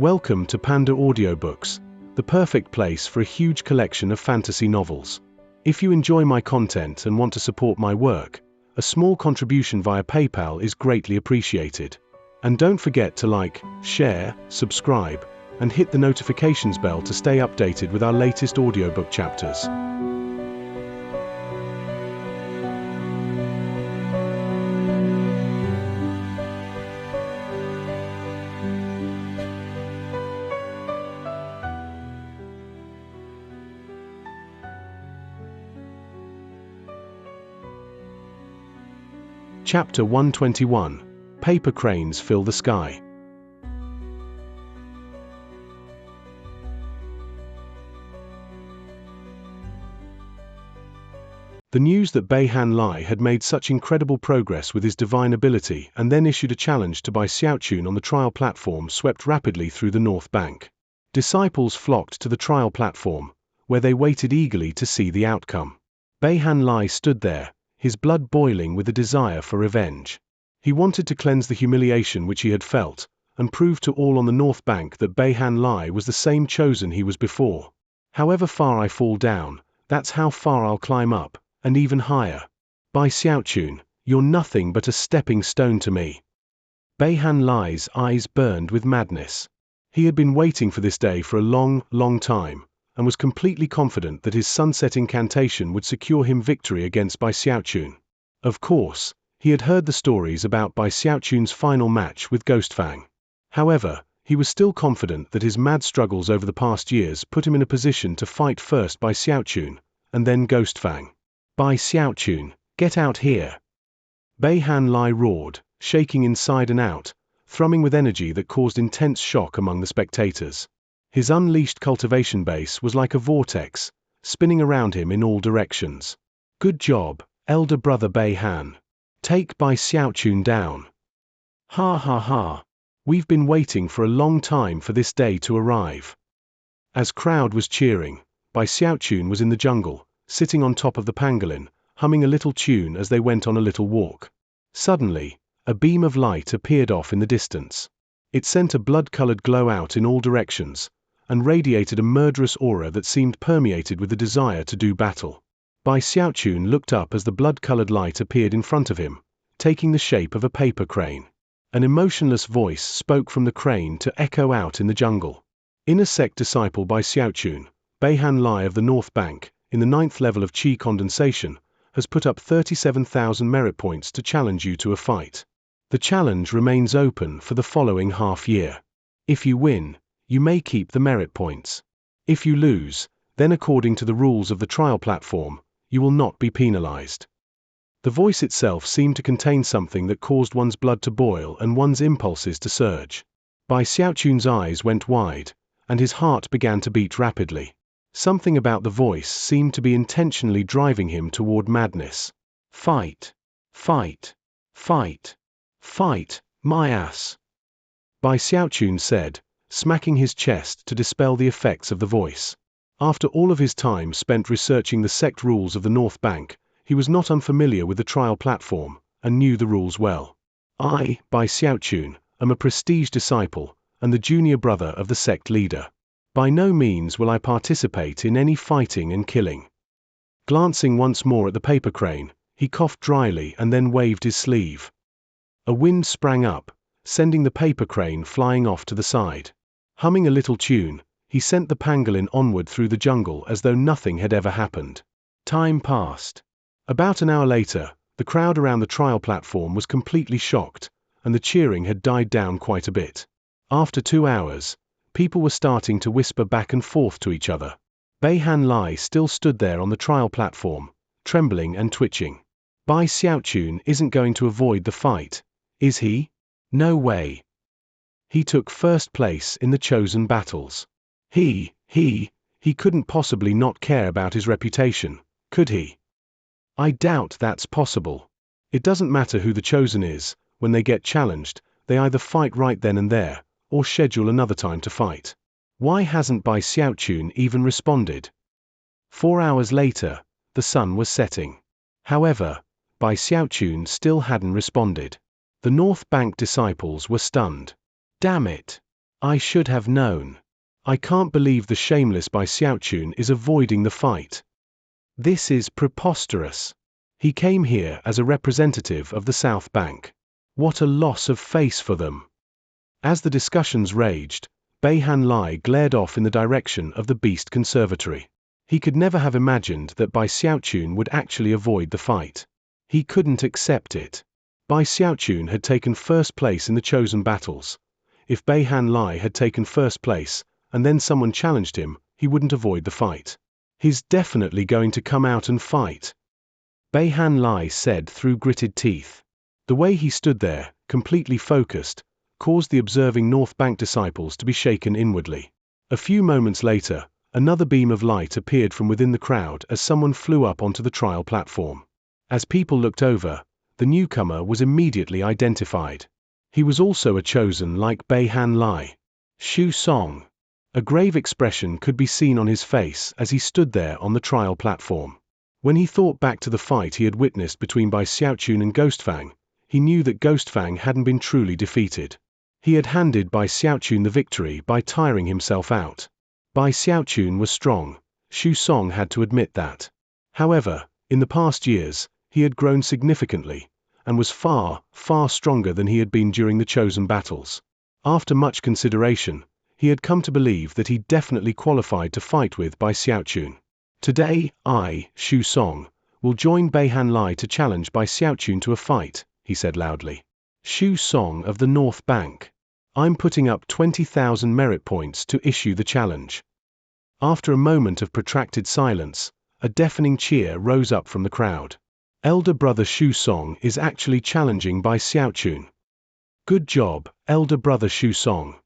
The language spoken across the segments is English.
Welcome to PandaAudioBooks, the perfect place for a huge collection of fantasy novels. If you enjoy my content and want to support my work, a small contribution via PayPal is greatly appreciated. And don't forget to like, share, subscribe, and hit the notifications bell to stay updated with our latest audiobook chapters. Chapter 121. Paper Cranes Fill the Sky. The news that Beihan Lai had made such incredible progress with his divine ability and then issued a challenge to Bai Xiaochun on the trial platform swept rapidly through the North Bank. Disciples flocked to the trial platform, where they waited eagerly to see the outcome. Beihan Lai stood there, his blood boiling with a desire for revenge. He wanted to cleanse the humiliation which he had felt, and prove to all on the North Bank that Beihan Lai was the same chosen he was before. However far I fall down, that's how far I'll climb up, and even higher. Bai Xiaochun, you're nothing but a stepping stone to me. Beihan Lai's eyes burned with madness. He had been waiting for this day for a long, long time, and was completely confident that his sunset incantation would secure him victory against Bai Xiaochun. Of course, he had heard the stories about Bai Xiaochun's final match with Ghostfang. However, he was still confident that his mad struggles over the past years put him in a position to fight first Bai Xiaochun, and then Ghostfang. Bai Xiaochun, get out here! Beihan Lai roared, shaking inside and out, thrumming with energy that caused intense shock among the spectators. His unleashed cultivation base was like a vortex, spinning around him in all directions. Good job, elder brother Beihan. Take Bai Xiaochun down. Ha ha ha. We've been waiting for a long time for this day to arrive. As crowd was cheering, Bai Xiaochun was in the jungle, sitting on top of the pangolin, humming a little tune as they went on a little walk. Suddenly, a beam of light appeared off in the distance. It sent a blood-colored glow out in all directions, and radiated a murderous aura that seemed permeated with the desire to do battle. Bai Xiaochun looked up as the blood-colored light appeared in front of him, taking the shape of a paper crane. An emotionless voice spoke from the crane to echo out in the jungle. Inner sect disciple Bai Xiaochun, Beihan Lai of the North Bank, in the 9th level of Qi condensation, has put up 37,000 merit points to challenge you to a fight. The challenge remains open for the following half year. If you win, you may keep the merit points. If you lose, then according to the rules of the trial platform, you will not be penalized. The voice itself seemed to contain something that caused one's blood to boil and one's impulses to surge. Bai Xiaochun's eyes went wide, and his heart began to beat rapidly. Something about the voice seemed to be intentionally driving him toward madness. Fight! Fight! Fight! Fight, my ass! Bai Xiaochun said, smacking his chest to dispel the effects of the voice. After all of his time spent researching the sect rules of the North Bank, he was not unfamiliar with the trial platform, and knew the rules well. I, Bai Xiaochun, am a prestige disciple, and the junior brother of the sect leader. By no means will I participate in any fighting and killing. Glancing once more at the paper crane, he coughed dryly and then waved his sleeve. A wind sprang up, sending the paper crane flying off to the side. Humming a little tune, he sent the pangolin onward through the jungle as though nothing had ever happened. Time passed. About an hour later, the crowd around the trial platform was completely shocked, and the cheering had died down quite a bit. After 2 hours, people were starting to whisper back and forth to each other. Beihan Lai still stood there on the trial platform, trembling and twitching. Bai Xiaochun isn't going to avoid the fight, is he? No way. He took first place in the chosen battles. He couldn't possibly not care about his reputation, could he? I doubt that's possible. It doesn't matter who the chosen is, when they get challenged, they either fight right then and there, or schedule another time to fight. Why hasn't Bai Xiaochun even responded? 4 hours later, the sun was setting. However, Bai Xiaochun still hadn't responded. The North Bank disciples were stunned. Damn it! I should have known. I can't believe the shameless Bai Xiaochun is avoiding the fight. This is preposterous. He came here as a representative of the South Bank. What a loss of face for them. As the discussions raged, Beihan Lai glared off in the direction of the Beast Conservatory. He could never have imagined that Bai Xiaochun would actually avoid the fight. He couldn't accept it. Bai Xiaochun had taken first place in the chosen battles. If Beihan Lai had taken first place, and then someone challenged him, he wouldn't avoid the fight. He's definitely going to come out and fight, Beihan Lai said through gritted teeth. The way he stood there, completely focused, caused the observing North Bank disciples to be shaken inwardly. A few moments later, another beam of light appeared from within the crowd as someone flew up onto the trial platform. As people looked over, the newcomer was immediately identified. He was also a chosen like Beihan Lai. Xu Song. A grave expression could be seen on his face as he stood there on the trial platform. When he thought back to the fight he had witnessed between Bai Xiaochun and Ghostfang, he knew that Ghostfang hadn't been truly defeated. He had handed Bai Xiaochun the victory by tiring himself out. Bai Xiaochun was strong, Xu Song had to admit that. However, in the past years, he had grown significantly, and was far, far stronger than he had been during the chosen battles. After much consideration, he had come to believe that he definitely qualified to fight with Bai Xiaochun. Today, I, Xu Song, will join Beihan Lai to challenge Bai Xiaochun to a fight, he said loudly. Xu Song of the North Bank. I'm putting up 20,000 merit points to issue the challenge. After a moment of protracted silence, a deafening cheer rose up from the crowd. Elder brother Xu Song is actually challenging Bai Xiaochun. Good job, elder brother Xu Song.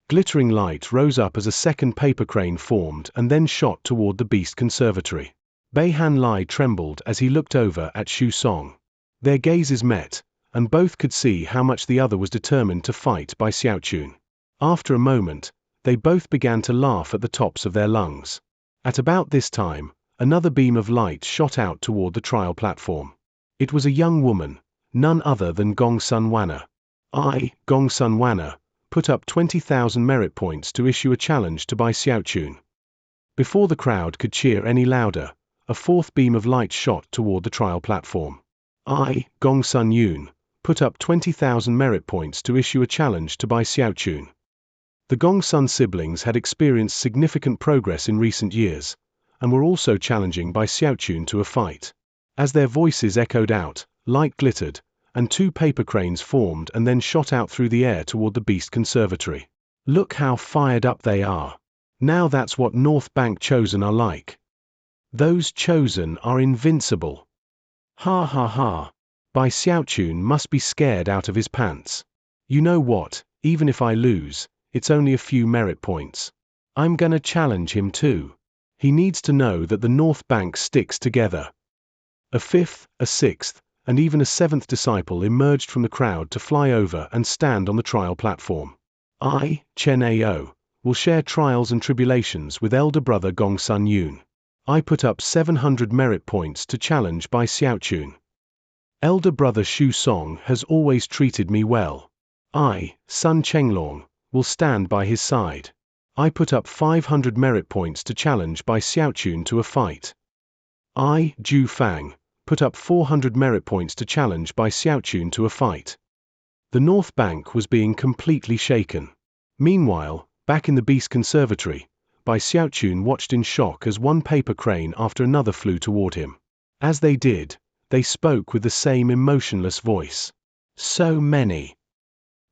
Glittering light rose up as a second paper crane formed and then shot toward the Beast Conservatory. Beihan Lai trembled as he looked over at Xu Song. Their gazes met, and both could see how much the other was determined to fight Bai Xiaochun. After a moment, they both began to laugh at the tops of their lungs. At about this time, another beam of light shot out toward the trial platform. It was a young woman, none other than Gong Sun Wanna. I, Gong Sun Wanna, put up 20,000 merit points to issue a challenge to Bai Xiaochun. Before the crowd could cheer any louder, a fourth beam of light shot toward the trial platform. I, Gong Sun Yun, put up 20,000 merit points to issue a challenge to Bai Xiaochun. The Gong Sun siblings had experienced significant progress in recent years, and were also challenging Bai Xiaochun to a fight. As their voices echoed out, light glittered, and two paper cranes formed and then shot out through the air toward the Beast Conservatory. Look how fired up they are. Now that's what North Bank Chosen are like. Those Chosen are invincible. Ha ha ha. Bai Xiaochun must be scared out of his pants. You know what, even if I lose, it's only a few merit points. I'm gonna challenge him too. He needs to know that the North Bank sticks together. A fifth, a sixth, and even a seventh disciple emerged from the crowd to fly over and stand on the trial platform. I, Chen Ao, will share trials and tribulations with elder brother Gong Sun Yun. I put up 700 merit points to challenge Bai Xiaochun. Elder brother Xu Song has always treated me well. I, Sun Chenglong, will stand by his side. I put up 500 merit points to challenge Bai Xiaochun to a fight. I, Ju Fang, put up 400 merit points to challenge Bai Xiaochun to a fight. The North Bank was being completely shaken. Meanwhile, back in the Beast Conservatory, Bai Xiaochun watched in shock as one paper crane after another flew toward him. As they did, they spoke with the same emotionless voice. So many.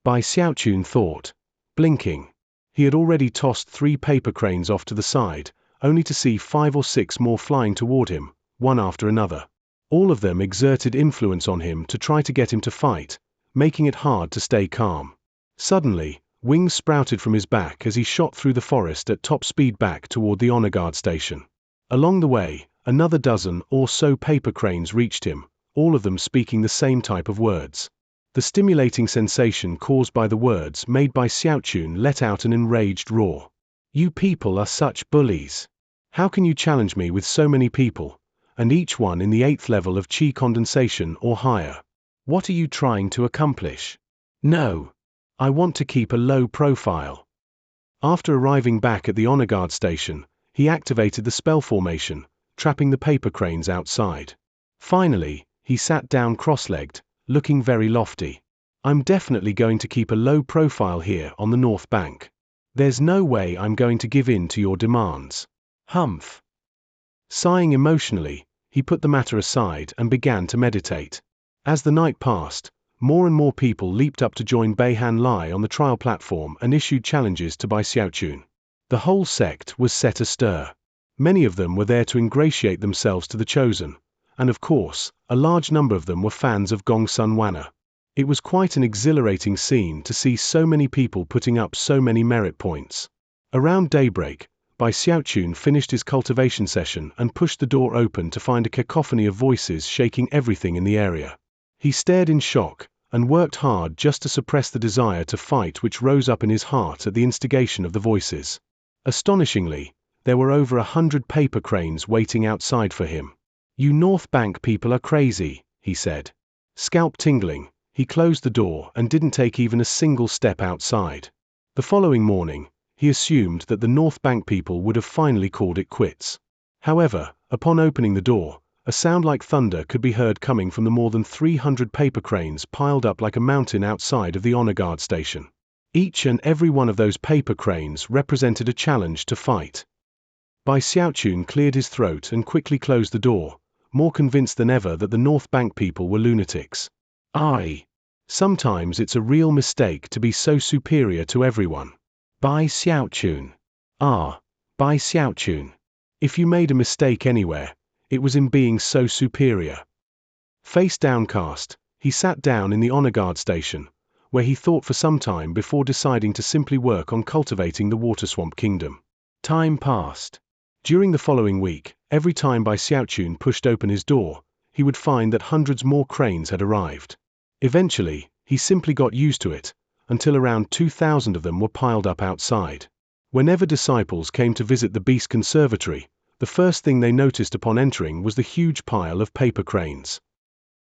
Bai Xiaochun thought, blinking. He had already tossed 3 paper cranes off to the side, only to see 5 or 6 more flying toward him, one after another. All of them exerted influence on him to try to get him to fight, making it hard to stay calm. Suddenly, wings sprouted from his back as he shot through the forest at top speed back toward the honor guard station. Along the way, another dozen or so paper cranes reached him, all of them speaking the same type of words. The stimulating sensation caused by the words made Bai Xiaochun let out an enraged roar. You people are such bullies. How can you challenge me with so many people, and each one in the 8th level of Qi condensation or higher? What are you trying to accomplish? No. I want to keep a low profile. After arriving back at the honor guard station, he activated the spell formation, trapping the paper cranes outside. Finally, he sat down cross-legged, looking very lofty. I'm definitely going to keep a low profile here on the North Bank. There's no way I'm going to give in to your demands. Humph. Sighing emotionally, he put the matter aside and began to meditate. As the night passed, more and more people leaped up to join Beihan Lai on the trial platform and issued challenges to Bai Xiaochun. The whole sect was set astir. Many of them were there to ingratiate themselves to the chosen, and of course, a large number of them were fans of Gongsun Wanna. It was quite an exhilarating scene to see so many people putting up so many merit points. Around daybreak, Bai Xiaochun finished his cultivation session and pushed the door open to find a cacophony of voices shaking everything in the area. He stared in shock, and worked hard just to suppress the desire to fight which rose up in his heart at the instigation of the voices. Astonishingly, there were over 100 paper cranes waiting outside for him. "You North Bank people are crazy," he said. Scalp tingling, he closed the door and didn't take even a single step outside. The following morning, he assumed that the North Bank people would have finally called it quits. However, upon opening the door, a sound like thunder could be heard coming from the more than 300 paper cranes piled up like a mountain outside of the honor guard station. Each and every one of those paper cranes represented a challenge to fight. Bai Xiaochun cleared his throat and quickly closed the door, more convinced than ever that the North Bank people were lunatics. Sometimes it's a real mistake to be so superior to everyone. Bai Xiaochun. Bai Xiaochun. If you made a mistake anywhere, it was in being so superior. Face downcast, he sat down in the honor guard station, where he thought for some time before deciding to simply work on cultivating the Water Swamp Kingdom. Time passed. During the following week, every time Bai Xiaochun pushed open his door, he would find that hundreds more cranes had arrived. Eventually, he simply got used to it, until around 2,000 of them were piled up outside. Whenever disciples came to visit the Beast Conservatory, the first thing they noticed upon entering was the huge pile of paper cranes.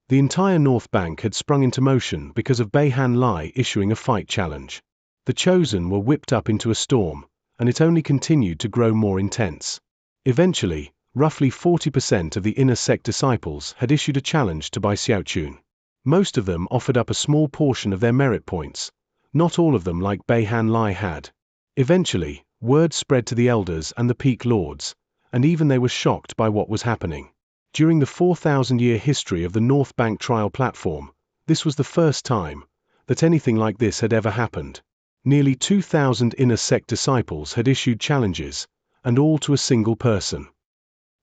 The entire North Bank had sprung into motion because of Beihan Lai issuing a fight challenge. The chosen were whipped up into a storm, and it only continued to grow more intense. Eventually, roughly 40% of the inner sect disciples had issued a challenge to Bai Xiaochun. Most of them offered up a small portion of their merit points, not all of them like Beihan Lai had. Eventually, word spread to the elders and the peak lords, and even they were shocked by what was happening. During the 4,000-year history of the North Bank trial platform, this was the first time that anything like this had ever happened. Nearly 2,000 inner sect disciples had issued challenges, and all to a single person.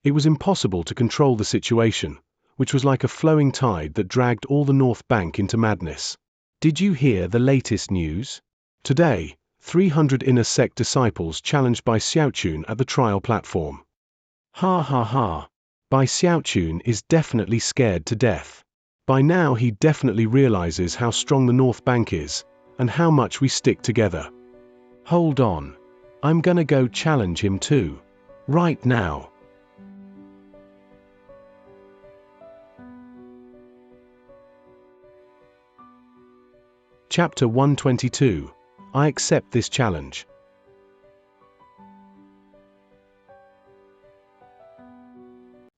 It was impossible to control the situation, which was like a flowing tide that dragged all the North Bank into madness. Did you hear the latest news? Today, 300 inner sect disciples challenged Bai Xiaochun at the trial platform. Ha ha ha. Bai Xiaochun is definitely scared to death. By now he definitely realizes how strong the North Bank is, and how much we stick together. Hold on. I'm gonna go challenge him too. Right now. Chapter 122. I accept this challenge.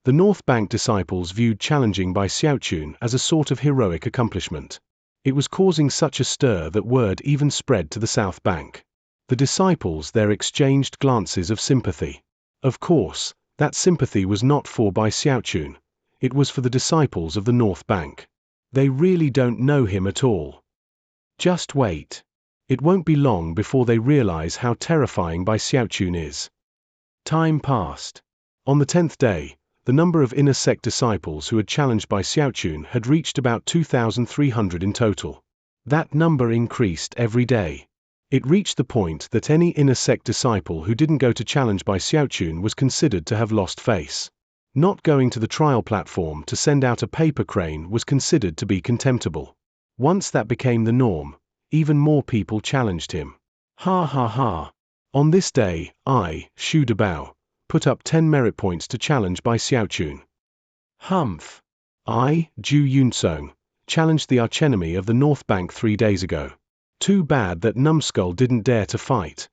The North Bank disciples viewed challenging Bai Xiaochun as a sort of heroic accomplishment. It was causing such a stir that word even spread to the South Bank. The disciples there exchanged glances of sympathy. Of course, that sympathy was not for Bai Xiaochun. It was for the disciples of the North Bank. They really don't know him at all. Just wait. It won't be long before they realize how terrifying Bai Xiaochun is. Time passed. On the 10th day, the number of inner sect disciples who had challenged Bai Xiaochun had reached about 2,300 in total. That number increased every day. It reached the point that any inner sect disciple who didn't go to challenge Bai Xiaochun was considered to have lost face. Not going to the trial platform to send out a paper crane was considered to be contemptible. Once that became the norm, even more people challenged him. Ha ha ha. On this day, I, Xu Debao, put up 10 merit points to challenge Bai Xiaochun. Humph. I, Zhu Yunsong, challenged the archenemy of the North Bank 3 days ago. Too bad that Numbskull didn't dare to fight.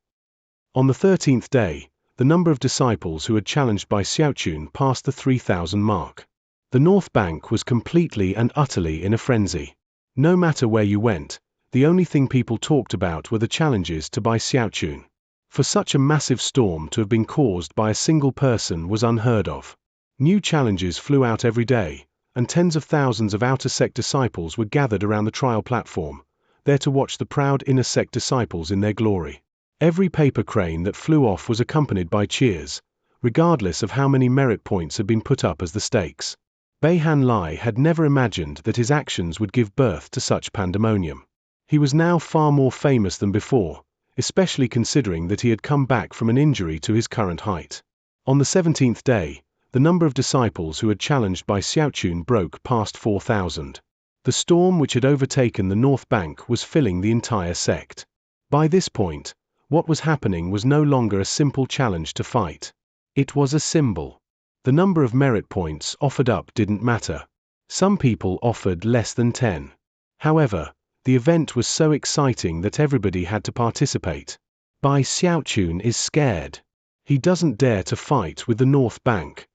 On the 13th day, the number of disciples who had challenged by Xiaochun passed the 3,000 mark. The North Bank was completely and utterly in a frenzy. No matter where you went, the only thing people talked about were the challenges to Bai Xiaochun. For such a massive storm to have been caused by a single person was unheard of. New challenges flew out every day, and tens of thousands of outer sect disciples were gathered around the trial platform, there to watch the proud inner sect disciples in their glory. Every paper crane that flew off was accompanied by cheers, regardless of how many merit points had been put up as the stakes. Beihan Lai had never imagined that his actions would give birth to such pandemonium. He was now far more famous than before, especially considering that he had come back from an injury to his current height. On the 17th day, the number of disciples who had challenged by Xiaochun broke past 4,000. The storm which had overtaken the North Bank was filling the entire sect. By this point, what was happening was no longer a simple challenge to fight. It was a symbol. The number of merit points offered up didn't matter. Some people offered less than 10. However, the event was so exciting that everybody had to participate. Bai Xiaochun is scared. He doesn't dare to fight with the North Bank.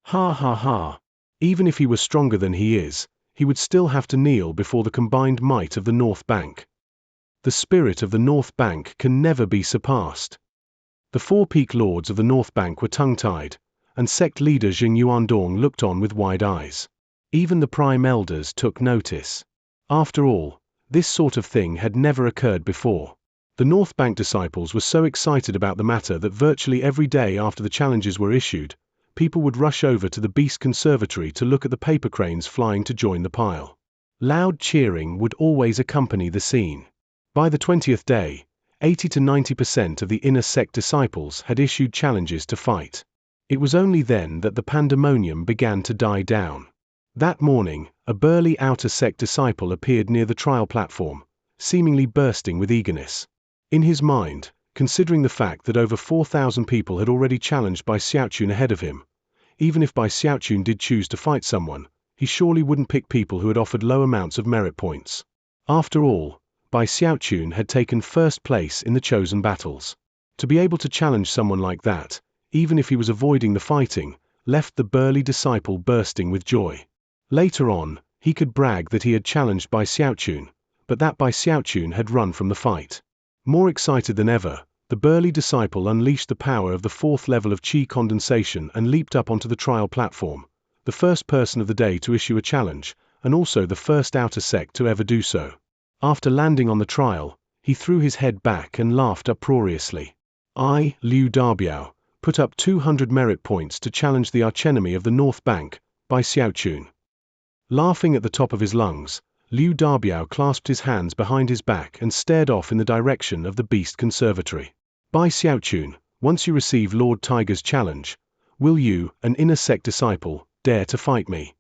Ha ha ha. Even if he were stronger than he is, he would still have to kneel before the combined might of the North Bank. The spirit of the North Bank can never be surpassed. The four peak lords of the North Bank were tongue-tied, and sect leader Xing Yuandong looked on with wide eyes. Even the prime elders took notice. After all, this sort of thing had never occurred before. The North Bank disciples were so excited about the matter that virtually every day after the challenges were issued, people would rush over to the Beast Conservatory to look at the paper cranes flying to join the pile. Loud cheering would always accompany the scene. By the 20th day, 80 to 90% of the inner sect disciples had issued challenges to fight. It was only then that the pandemonium began to die down. That morning, a burly outer sect disciple appeared near the trial platform, seemingly bursting with eagerness. In his mind, considering the fact that over 4,000 people had already challenged Bai Xiaochun ahead of him, even if Bai Xiaochun did choose to fight someone, he surely wouldn't pick people who had offered low amounts of merit points. After all, Bai Xiaochun had taken first place in the chosen battles. To be able to challenge someone like that, even if he was avoiding the fighting, left the burly disciple bursting with joy. Later on, he could brag that he had challenged Bai Xiaochun, but that Bai Xiaochun had run from the fight. More excited than ever, the burly disciple unleashed the power of the fourth level of qi condensation and leaped up onto the trial platform, the first person of the day to issue a challenge, and also the first outer sect to ever do so. After landing on the trial, he threw his head back and laughed uproariously. I, Liu Dabiao, put up 200 merit points to challenge the archenemy of the North Bank, Bai Xiaochun. Laughing at the top of his lungs, Liu Dabiao clasped his hands behind his back and stared off in the direction of the Beast Conservatory. Bai Xiaochun, once you receive Lord Tiger's challenge, will you, an inner sect disciple, dare to fight me?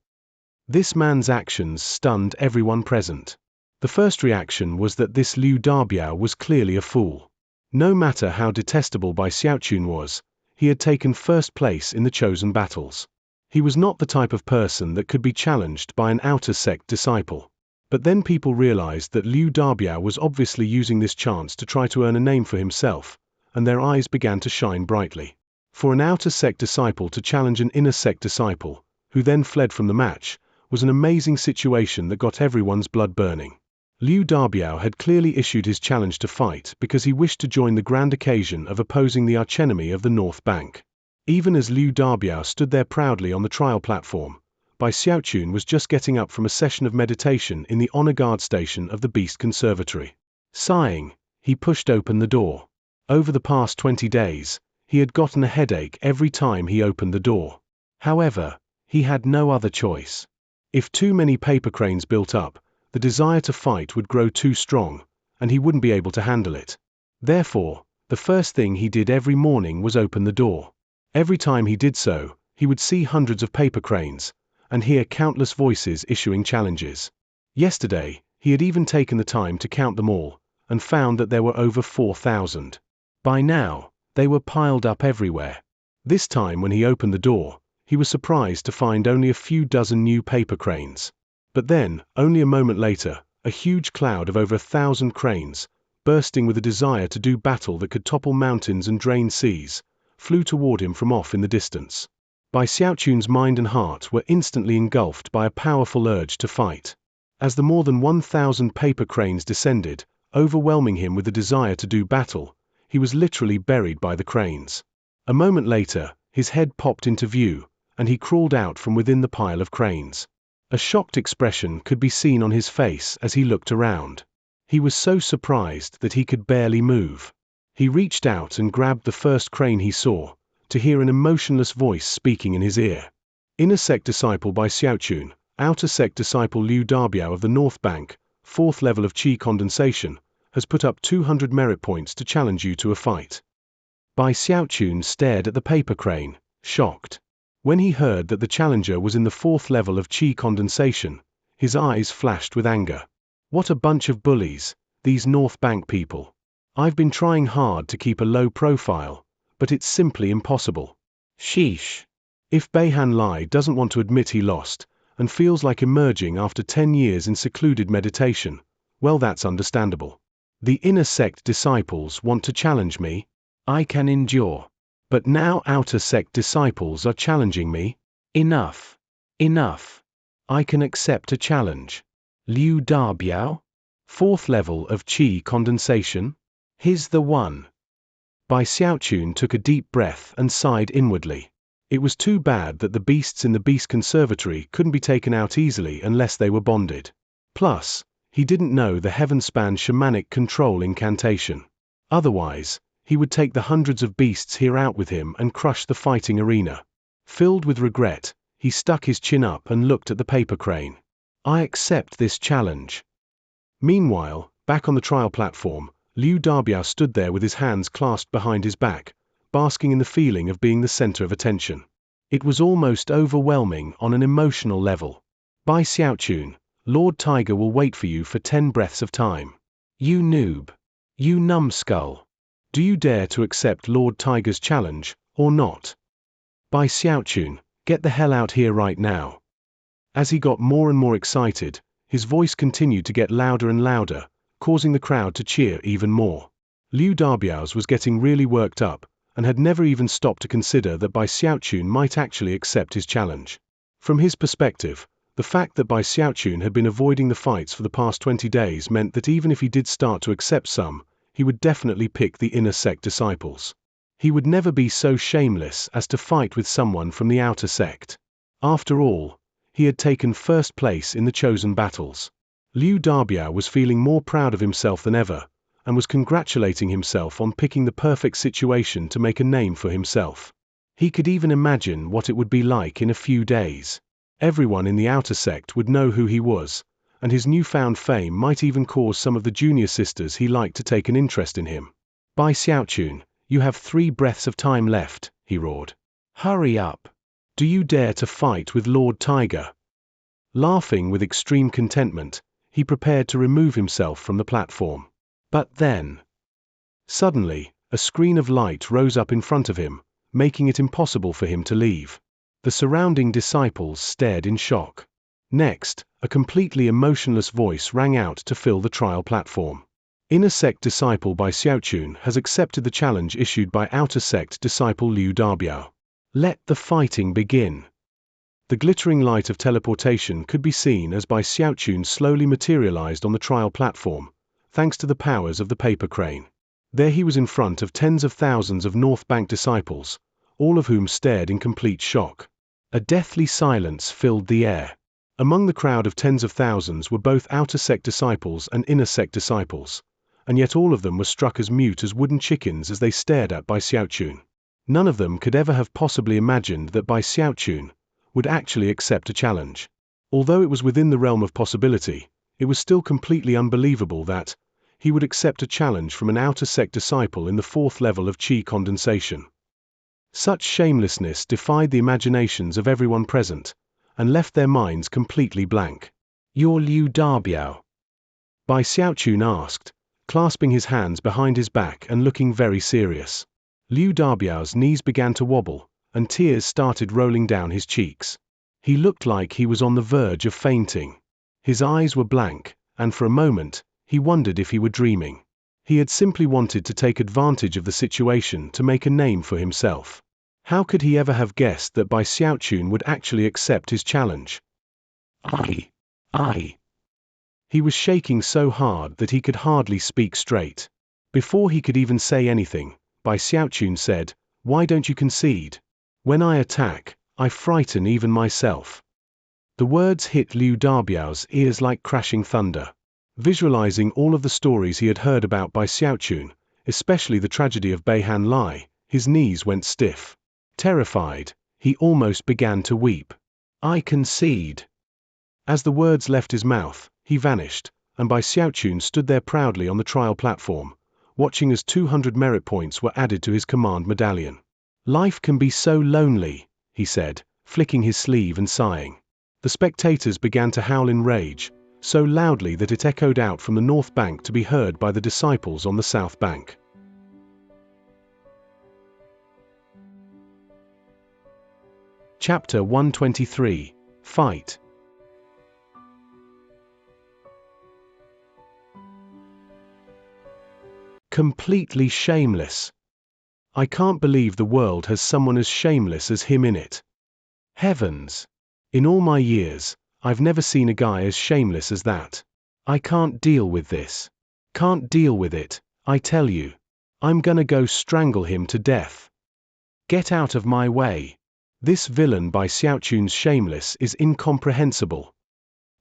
This man's actions stunned everyone present. The first reaction was that this Liu Dabiao was clearly a fool. No matter how detestable Bai Xiaochun was, he had taken first place in the chosen battles. He was not the type of person that could be challenged by an outer sect disciple. But then people realized that Liu Dabiao was obviously using this chance to try to earn a name for himself, and their eyes began to shine brightly. For an outer sect disciple to challenge an inner sect disciple, who then fled from the match, was an amazing situation that got everyone's blood burning. Liu Dabiao had clearly issued his challenge to fight because he wished to join the grand occasion of opposing the archenemy of the North Bank. Even as Liu Dabiao stood there proudly on the trial platform, Bai Xiaochun was just getting up from a session of meditation in the honor guard station of the Beast Conservatory. Sighing, he pushed open the door. Over the past 20 days, he had gotten a headache every time he opened the door. However, he had no other choice. If too many paper cranes built up, the desire to fight would grow too strong, and he wouldn't be able to handle it. Therefore, the first thing he did every morning was open the door. Every time he did so, he would see hundreds of paper cranes, and hear countless voices issuing challenges. Yesterday, he had even taken the time to count them all, and found that there were over 4,000. By now, they were piled up everywhere. This time when he opened the door, he was surprised to find only a few dozen new paper cranes. But then, only a moment later, a huge cloud of over 1,000 cranes, bursting with a desire to do battle that could topple mountains and drain seas, flew toward him from off in the distance. Bai Xiaochun's mind and heart were instantly engulfed by a powerful urge to fight. As the more than 1,000 paper cranes descended, overwhelming him with the desire to do battle, he was literally buried by the cranes. A moment later, his head popped into view, and he crawled out from within the pile of cranes. A shocked expression could be seen on his face as he looked around. He was so surprised that he could barely move. He reached out and grabbed the first crane he saw, to hear an emotionless voice speaking in his ear. Inner sect disciple Bai Xiaochun, outer sect disciple Liu Dabiao of the North Bank, 4th level of Qi condensation, has put up 200 merit points to challenge you to a fight. Bai Xiaochun stared at the paper crane, shocked. When he heard that the challenger was in the 4th level of Qi condensation, his eyes flashed with anger. What a bunch of bullies, these North Bank people. I've been trying hard to keep a low profile, but it's simply impossible. Sheesh. If Beihan Lai doesn't want to admit he lost, and feels like emerging after 10 years in secluded meditation, well, that's understandable. The inner sect disciples want to challenge me. I can endure. But now outer sect disciples are challenging me. Enough. Enough. I can accept a challenge. Liu Dabiao? 4th level of Qi condensation? He's the one. Bai Xiaochun took a deep breath and sighed inwardly. It was too bad that the beasts in the Beast Conservatory couldn't be taken out easily unless they were bonded. Plus, he didn't know the Heavenspan shamanic control incantation. Otherwise, he would take the hundreds of beasts here out with him and crush the fighting arena. Filled with regret, he stuck his chin up and looked at the paper crane. I accept this challenge. Meanwhile, back on the trial platform, Liu Dabiao stood there with his hands clasped behind his back, basking in the feeling of being the center of attention. It was almost overwhelming on an emotional level. Bai Xiaochun, Lord Tiger will wait for you for 10 breaths of time. You noob. You numbskull. Do you dare to accept Lord Tiger's challenge, or not? Bai Xiaochun, get the hell out here right now. As he got more and more excited, his voice continued to get louder and louder, causing the crowd to cheer even more. Liu Dabiao's was getting really worked up, and had never even stopped to consider that Bai Xiaochun might actually accept his challenge. From his perspective, the fact that Bai Xiaochun had been avoiding the fights for the past 20 days meant that even if he did start to accept some, he would definitely pick the inner sect disciples. He would never be so shameless as to fight with someone from the outer sect. After all, he had taken first place in the chosen battles. Liu Dabiao was feeling more proud of himself than ever, and was congratulating himself on picking the perfect situation to make a name for himself. He could even imagine what it would be like in a few days. Everyone in the outer sect would know who he was, and his newfound fame might even cause some of the junior sisters he liked to take an interest in him. Bai Xiaochun, you have 3 breaths of time left, he roared. Hurry up. Do you dare to fight with Lord Tiger? Laughing with extreme contentment, he prepared to remove himself from the platform. But then, suddenly, a screen of light rose up in front of him, making it impossible for him to leave. The surrounding disciples stared in shock. Next, a completely emotionless voice rang out to fill the trial platform. Inner sect disciple Bai Xiaochun has accepted the challenge issued by outer sect disciple Liu Dabiao. Let the fighting begin. The glittering light of teleportation could be seen as Bai Xiaochun slowly materialized on the trial platform, thanks to the powers of the paper crane. There he was in front of tens of thousands of North Bank disciples, all of whom stared in complete shock. A deathly silence filled the air. Among the crowd of tens of thousands were both outer sect disciples and inner sect disciples, and yet all of them were struck as mute as wooden chickens as they stared at Bai Xiaochun. None of them could ever have possibly imagined that Bai Xiaochun would actually accept a challenge. Although it was within the realm of possibility, it was still completely unbelievable that he would accept a challenge from an outer sect disciple in the 4th level of Qi condensation. Such shamelessness defied the imaginations of everyone present, and left their minds completely blank. You're Liu Dabiao? Bai Xiaochun asked, clasping his hands behind his back and looking very serious. Liu Dabiao's knees began to wobble, and tears started rolling down his cheeks. He looked like he was on the verge of fainting. His eyes were blank, and for a moment, he wondered if he were dreaming. He had simply wanted to take advantage of the situation to make a name for himself. How could he ever have guessed that Bai Xiaochun would actually accept his challenge? I. He was shaking so hard that he could hardly speak straight. Before he could even say anything, Bai Xiaochun said, "Why don't you concede? When I attack, I frighten even myself." The words hit Liu Dabiao's ears like crashing thunder. Visualizing all of the stories he had heard about Bai Xiaochun, especially the tragedy of Beihan Lai, his knees went stiff. Terrified, he almost began to weep. "I concede." As the words left his mouth, he vanished, and Bai Xiaochun stood there proudly on the trial platform, watching as 200 merit points were added to his command medallion. "Life can be so lonely," he said, flicking his sleeve and sighing. The spectators began to howl in rage, so loudly that it echoed out from the north bank to be heard by the disciples on the south bank. Chapter 123. Fight. Completely shameless. I can't believe the world has someone as shameless as him in it. Heavens! In all my years, I've never seen a guy as shameless as that. I can't deal with this. Can't deal with it, I tell you. I'm gonna go strangle him to death. Get out of my way. This villain Bai Xiaochun's shameless is incomprehensible.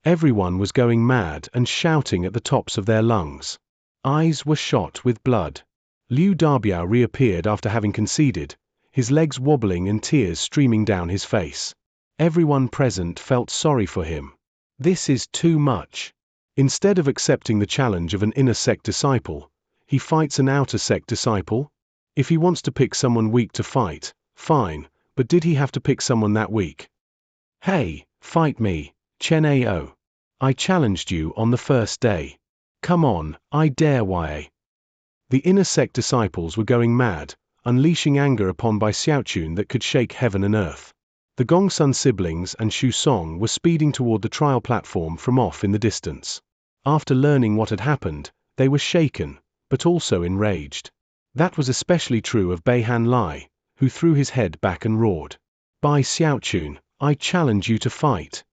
Everyone was going mad and shouting at the tops of their lungs. Eyes were shot with blood. Liu Dabiao reappeared after having conceded, his legs wobbling and tears streaming down his face. Everyone present felt sorry for him. This is too much. Instead of accepting the challenge of an inner sect disciple, he fights an outer sect disciple? If he wants to pick someone weak to fight, fine, but did he have to pick someone that weak? "Hey, fight me, Chen Ao. I challenged you on the first day. Come on, I dare Wei." The inner sect disciples were going mad, unleashing anger upon Bai Xiaochun that could shake heaven and earth. The Gongsun siblings and Xu Song were speeding toward the trial platform from off in the distance. After learning what had happened, they were shaken, but also enraged. That was especially true of Beihan Lai, who threw his head back and roared, "Bai Xiaochun, I challenge you to fight."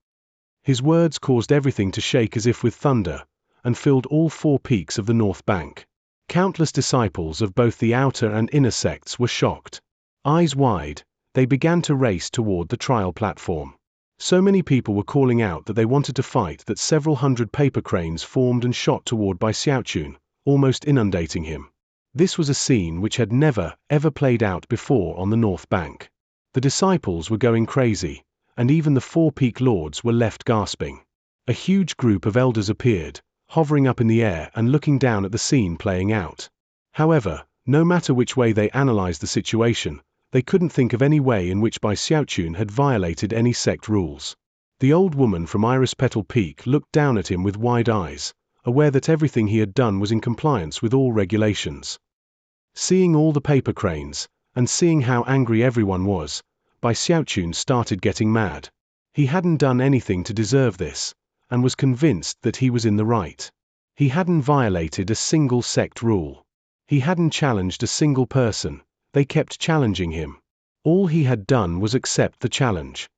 His words caused everything to shake as if with thunder, and filled all four peaks of the north bank. Countless disciples of both the outer and inner sects were shocked. Eyes wide, they began to race toward the trial platform. So many people were calling out that they wanted to fight that several hundred paper cranes formed and shot toward Bai Xiaochun, almost inundating him. This was a scene which had never, ever played out before on the north bank. The disciples were going crazy, and even the four-peak lords were left gasping. A huge group of elders appeared, hovering up in the air and looking down at the scene playing out. However, no matter which way they analyzed the situation, they couldn't think of any way in which Bai Xiaochun had violated any sect rules. The old woman from Iris Petal Peak looked down at him with wide eyes, aware that everything he had done was in compliance with all regulations. Seeing all the paper cranes, and seeing how angry everyone was, Bai Xiaochun started getting mad. He hadn't done anything to deserve this, and was convinced that he was in the right. He hadn't violated a single sect rule. He hadn't challenged a single person, they kept challenging him. All he had done was accept the challenge.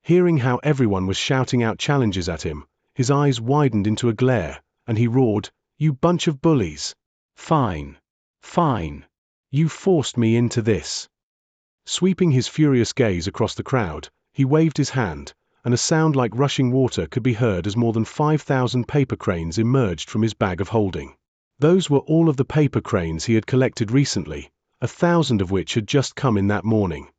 Hearing how everyone was shouting out challenges at him, his eyes widened into a glare, and he roared, "You bunch of bullies! Fine! Fine! You forced me into this!" Sweeping his furious gaze across the crowd, he waved his hand, and a sound like rushing water could be heard as more than 5,000 paper cranes emerged from his bag of holding. Those were all of the paper cranes he had collected recently, 1,000 of which had just come in that morning.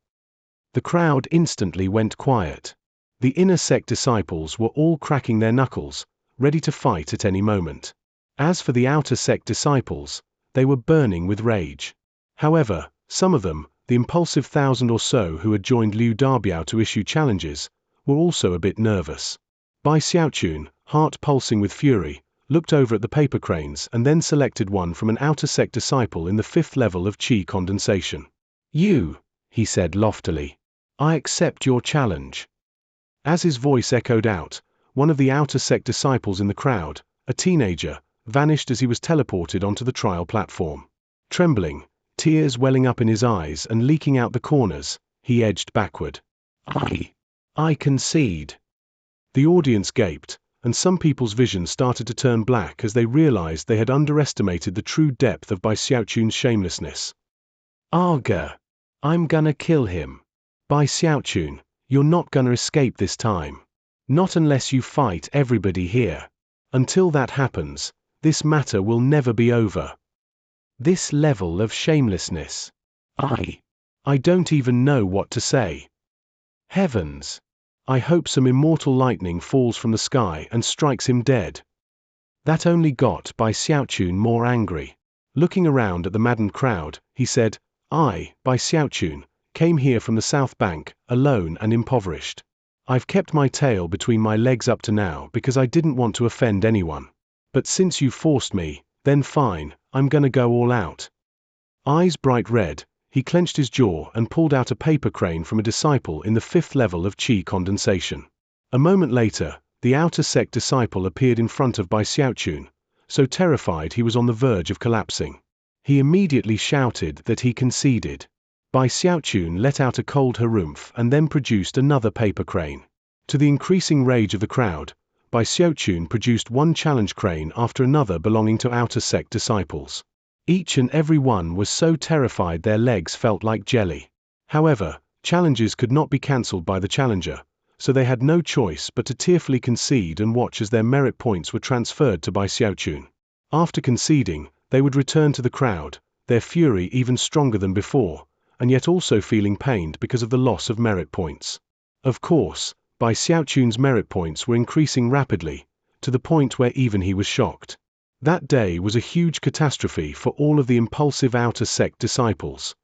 The crowd instantly went quiet. The inner sect disciples were all cracking their knuckles, ready to fight at any moment. As for the outer sect disciples, they were burning with rage. However, some of them, the impulsive 1,000 or so who had joined Liu Dabiao to issue challenges, were also a bit nervous. Bai Xiaochun, heart pulsing with fury, looked over at the paper cranes and then selected one from an outer sect disciple in the 5th level of qi condensation. "You," he said loftily. "I accept your challenge." As his voice echoed out, one of the outer sect disciples in the crowd, a teenager, vanished as he was teleported onto the trial platform. Trembling, tears welling up in his eyes and leaking out the corners, he edged backward. I concede. The audience gaped, and some people's vision started to turn black as they realized they had underestimated the true depth of Bai Xiaochun's shamelessness. Arga! I'm gonna kill him. Bai Xiaochun, you're not gonna escape this time. Not unless you fight everybody here. Until that happens, this matter will never be over. This level of shamelessness. I don't even know what to say. Heavens! I hope some immortal lightning falls from the sky and strikes him dead. That only got Bai Xiaochun more angry. Looking around at the maddened crowd, he said, Bai Xiaochun, came here from the South Bank, alone and impoverished. I've kept my tail between my legs up to now because I didn't want to offend anyone. But since you forced me, then fine, I'm gonna go all out. Eyes bright red, he clenched his jaw and pulled out a paper crane from a disciple in the 5th level of qi condensation. A moment later, the outer sect disciple appeared in front of Bai Xiaochun, so terrified he was on the verge of collapsing. He immediately shouted that he conceded. Bai Xiaochun let out a cold harumph and then produced another paper crane. To the increasing rage of the crowd, Bai Xiaochun produced one challenge crane after another belonging to outer sect disciples. Each and every one was so terrified their legs felt like jelly. However, challenges could not be cancelled by the challenger, so they had no choice but to tearfully concede and watch as their merit points were transferred to Bai Xiaochun. After conceding, they would return to the crowd, their fury even stronger than before, and yet also feeling pained because of the loss of merit points. Of course, Bai Xiaochun's merit points were increasing rapidly, to the point where even he was shocked. That day was a huge catastrophe for all of the impulsive outer sect disciples.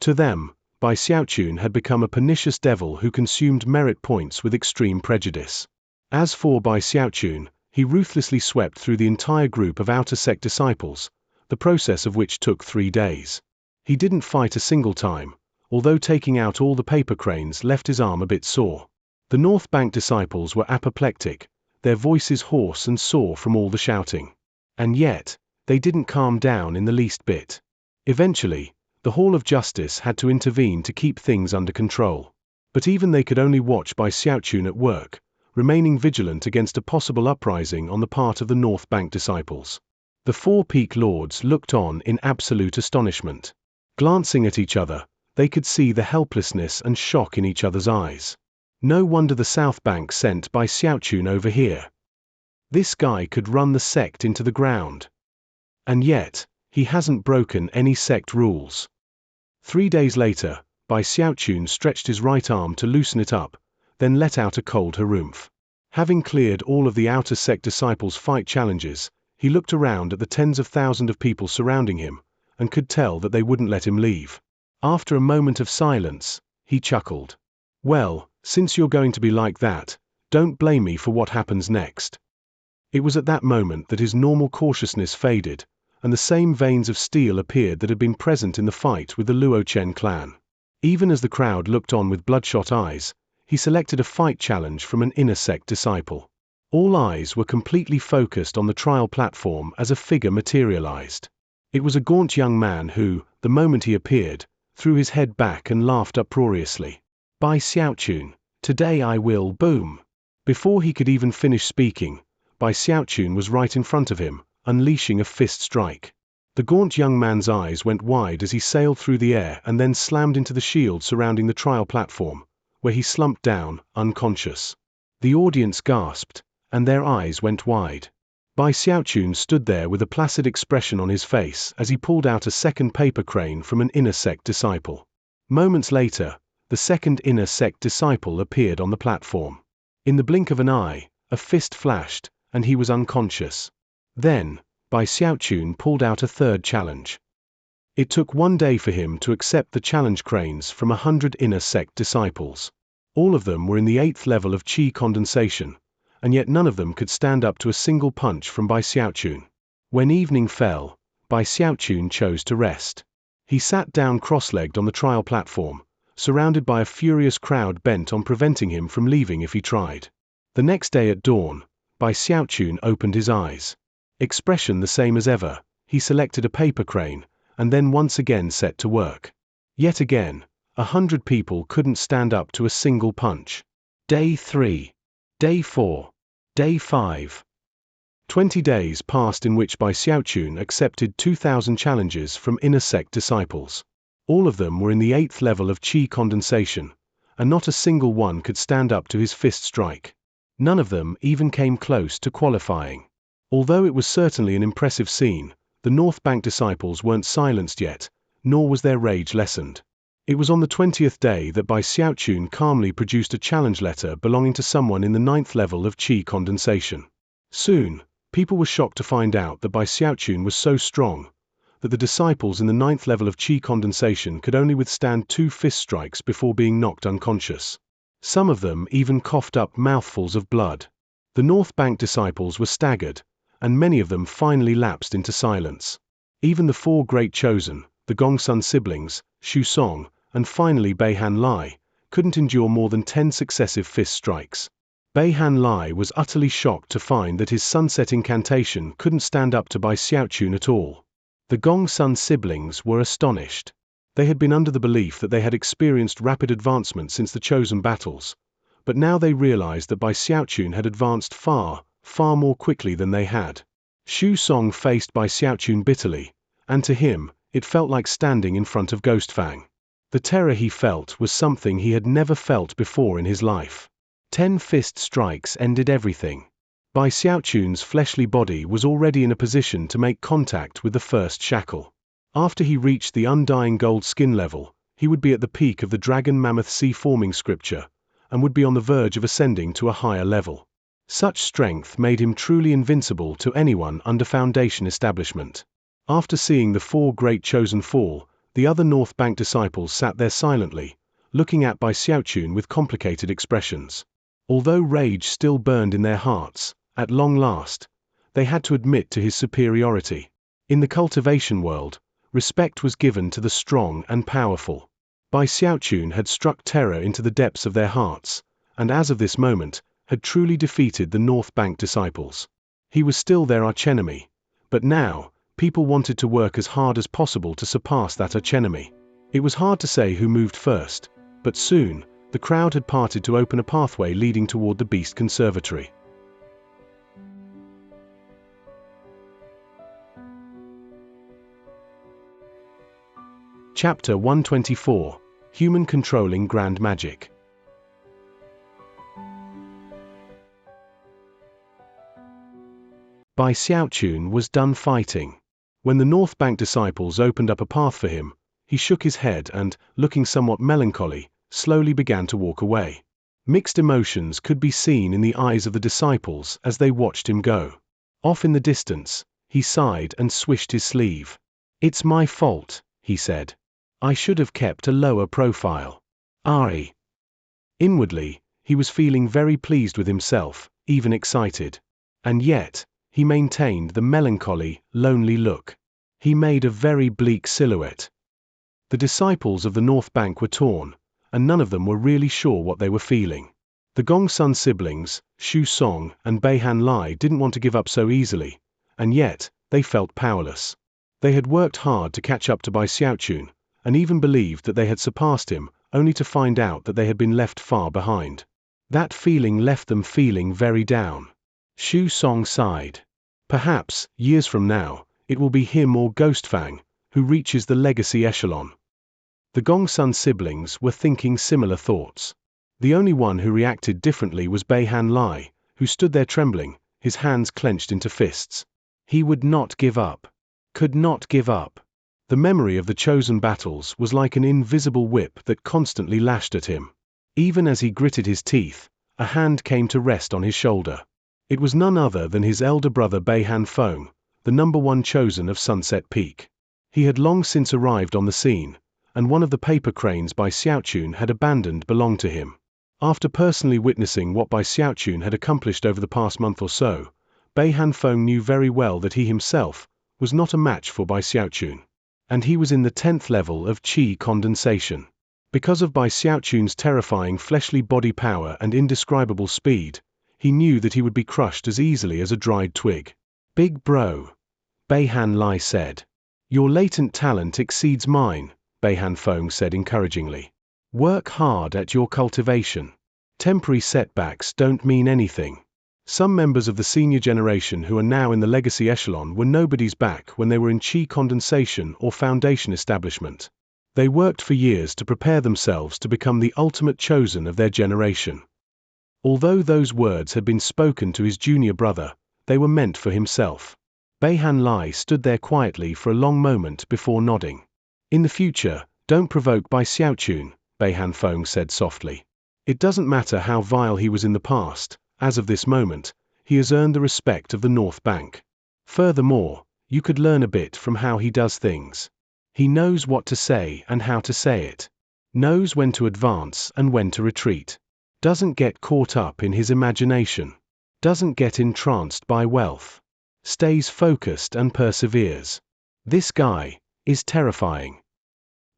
To them, Bai Xiaochun had become a pernicious devil who consumed merit points with extreme prejudice. As for Bai Xiaochun, he ruthlessly swept through the entire group of outer sect disciples, the process of which took 3 days. He didn't fight a single time, although taking out all the paper cranes left his arm a bit sore. The North Bank disciples were apoplectic, their voices hoarse and sore from all the shouting. And yet, they didn't calm down in the least bit. Eventually, the Hall of Justice had to intervene to keep things under control. But even they could only watch Bai Xiaochun at work, remaining vigilant against a possible uprising on the part of the North Bank disciples. The 4 Peak Lords looked on in absolute astonishment. Glancing at each other, they could see the helplessness and shock in each other's eyes. No wonder the South Bank sent Bai Xiaochun over here. This guy could run the sect into the ground. And yet, he hasn't broken any sect rules. 3 days later, Bai Xiaochun stretched his right arm to loosen it up, then let out a cold harumph. Having cleared all of the outer sect disciples' fight challenges, he looked around at the tens of thousands of people surrounding him, and could tell that they wouldn't let him leave. After a moment of silence, he chuckled. Well, since you're going to be like that, don't blame me for what happens next. It was at that moment that his normal cautiousness faded, and the same veins of steel appeared that had been present in the fight with the Luochen clan. Even as the crowd looked on with bloodshot eyes, he selected a fight challenge from an inner sect disciple. All eyes were completely focused on the trial platform as a figure materialized. It was a gaunt young man who, the moment he appeared, threw his head back and laughed uproariously. Bai Xiaochun, today I will boom. Before he could even finish speaking, Bai Xiaochun was right in front of him, unleashing a fist strike. The gaunt young man's eyes went wide as he sailed through the air and then slammed into the shield surrounding the trial platform, where he slumped down, unconscious. The audience gasped, and their eyes went wide. Bai Xiaochun stood there with a placid expression on his face as he pulled out a second paper crane from an inner sect disciple. Moments later, the second inner sect disciple appeared on the platform. In the blink of an eye, a fist flashed, and he was unconscious. Then, Bai Xiaochun pulled out a third challenge. It took 1 day for him to accept the challenge cranes from 100 inner sect disciples. All of them were in the 8th level of qi condensation, and yet none of them could stand up to a single punch from Bai Xiaochun. When evening fell, Bai Xiaochun chose to rest. He sat down cross-legged on the trial platform, surrounded by a furious crowd bent on preventing him from leaving if he tried. The next day at dawn, Bai Xiaochun opened his eyes. Expression the same as ever, he selected a paper crane, and then once again set to work. Yet again, 100 people couldn't stand up to a single punch. Day 3. Day 4. Day 5. 20 days passed in which Bai Xiaochun accepted 2,000 challenges from inner sect disciples. All of them were in the 8th level of qi condensation, and not a single one could stand up to his fist strike. None of them even came close to qualifying. Although it was certainly an impressive scene, the North Bank disciples weren't silenced yet, nor was their rage lessened. It was on the 20th day that Bai Xiaochun calmly produced a challenge letter belonging to someone in the 9th level of qi condensation. Soon, people were shocked to find out that Bai Xiaochun was so strong that the disciples in the 9th level of qi condensation could only withstand 2 fist strikes before being knocked unconscious. Some of them even coughed up mouthfuls of blood. The North Bank disciples were staggered, and many of them finally lapsed into silence. Even the 4 great chosen, the Gongsun siblings, Xu Song, and finally Beihan Lai, couldn't endure more than 10 successive fist strikes. Beihan Lai was utterly shocked to find that his sunset incantation couldn't stand up to Bai Xiaochun at all. The Gongsun siblings were astonished. They had been under the belief that they had experienced rapid advancement since the chosen battles, but now they realized that Bai Xiaochun had advanced far more quickly than they had. Xu Song faced Bai Xiaochun bitterly, and to him, it felt like standing in front of Ghostfang. The terror he felt was something he had never felt before in his life. 10 fist strikes ended everything. Bai Xiaochun's fleshly body was already in a position to make contact with the first shackle. After he reached the undying gold skin level, he would be at the peak of the dragon mammoth sea-forming scripture, and would be on the verge of ascending to a higher level. Such strength made him truly invincible to anyone under Foundation establishment. After seeing the 4 great chosen fall, the other North Bank disciples sat there silently, looking at Bai Xiaochun with complicated expressions. Although rage still burned in their hearts, at long last, they had to admit to his superiority. In the cultivation world, respect was given to the strong and powerful. Bai Xiaochun had struck terror into the depths of their hearts, and as of this moment, had truly defeated the North Bank disciples. He was still their archenemy, but now, people wanted to work as hard as possible to surpass that archenemy. It was hard to say who moved first, but soon, the crowd had parted to open a pathway leading toward the Beast Conservatory. Chapter 124, Human Controlling Grand Magic. Bai Xiaochun was done fighting. When the North Bank disciples opened up a path for him, he shook his head and, looking somewhat melancholy, slowly began to walk away. Mixed emotions could be seen in the eyes of the disciples as they watched him go. Off in the distance, he sighed and swished his sleeve. "It's my fault," he said. "I should have kept a lower profile." Inwardly, he was feeling very pleased with himself, even excited. And yet, he maintained the melancholy, lonely look. He made a very bleak silhouette. The disciples of the North Bank were torn, and none of them were really sure what they were feeling. The Gongsun siblings, Xu Song and Beihan Lai, didn't want to give up so easily, and yet, they felt powerless. They had worked hard to catch up to Bai Xiaochun, and even believed that they had surpassed him, only to find out that they had been left far behind. That feeling left them feeling very down. Xu Song sighed. Perhaps, years from now, it will be him or Ghostfang who reaches the legacy echelon. The Gongsun siblings were thinking similar thoughts. The only one who reacted differently was Beihan Lai, who stood there trembling, his hands clenched into fists. He would not give up. Could not give up. The memory of the chosen battles was like an invisible whip that constantly lashed at him. Even as he gritted his teeth, a hand came to rest on his shoulder. It was none other than his elder brother Beihan Feng, the #1 chosen of Sunset Peak. He had long since arrived on the scene, and one of the paper cranes Bai Xiaochun had abandoned belonged to him. After personally witnessing what Bai Xiaochun had accomplished over the past month or so, Beihan Feng knew very well that he himself was not a match for Bai Xiaochun. And he was in the 10th level of qi condensation. Because of Bai Xiaochun's terrifying fleshly body power and indescribable speed, he knew that he would be crushed as easily as a dried twig. Big bro, Beihan Lai said. Your latent talent exceeds mine, Beihan Feng said encouragingly. Work hard at your cultivation. Temporary setbacks don't mean anything. Some members of the senior generation who are now in the legacy echelon were nobodies back when they were in Qi condensation or foundation establishment. They worked for years to prepare themselves to become the ultimate chosen of their generation. Although those words had been spoken to his junior brother, they were meant for himself. Beihan Lai stood there quietly for a long moment before nodding. In the future, don't provoke Bai Xiaochun, Beihan Feng said softly. It doesn't matter how vile he was in the past, as of this moment, he has earned the respect of the North Bank. Furthermore, you could learn a bit from how he does things. He knows what to say and how to say it. Knows when to advance and when to retreat. Doesn't get caught up in his imagination. Doesn't get entranced by wealth. Stays focused and perseveres. This guy is terrifying.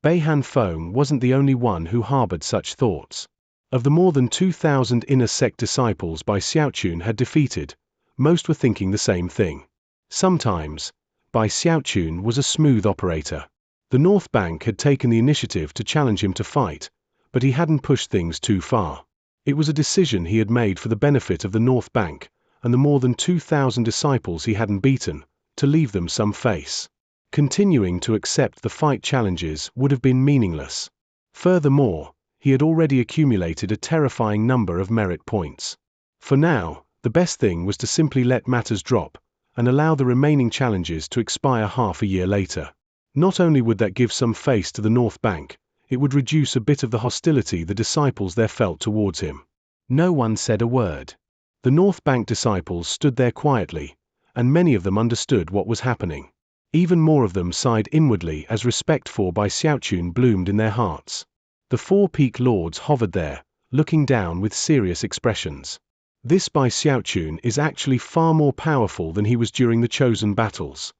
Beihan Feng wasn't the only one who harbored such thoughts. Of the more than 2,000 inner sect disciples Bai Xiaochun had defeated, most were thinking the same thing. Sometimes, Bai Xiaochun was a smooth operator. The North Bank had taken the initiative to challenge him to fight, but he hadn't pushed things too far. It was a decision he had made for the benefit of the North Bank, and the more than 2,000 disciples he hadn't beaten, to leave them some face. Continuing to accept the fight challenges would have been meaningless. Furthermore, he had already accumulated a terrifying number of merit points. For now, the best thing was to simply let matters drop, and allow the remaining challenges to expire half a year later. Not only would that give some face to the North Bank, it would reduce a bit of the hostility the disciples there felt towards him. No one said a word. The North Bank disciples stood there quietly, and many of them understood what was happening. Even more of them sighed inwardly as respect for Bai Xiaochun bloomed in their hearts. The four peak lords hovered there, looking down with serious expressions. This Bai Xiaochun is actually far more powerful than he was during the chosen battles.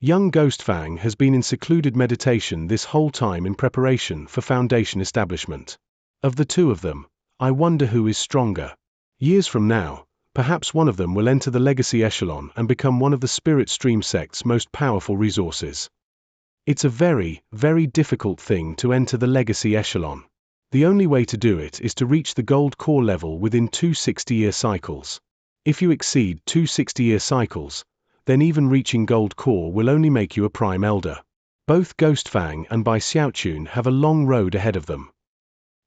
Young Ghostfang has been in secluded meditation this whole time in preparation for foundation establishment. Of the two of them, I wonder who is stronger. Years from now, perhaps one of them will enter the legacy echelon and become one of the spirit stream sect's most powerful resources. It's a very, very difficult thing to enter the legacy echelon. The only way to do it is to reach the gold core level within 2 60-year cycles. If you exceed 2 60-year cycles, then even reaching gold core will only make you a prime elder. Both Ghostfang and Bai Xiaochun have a long road ahead of them.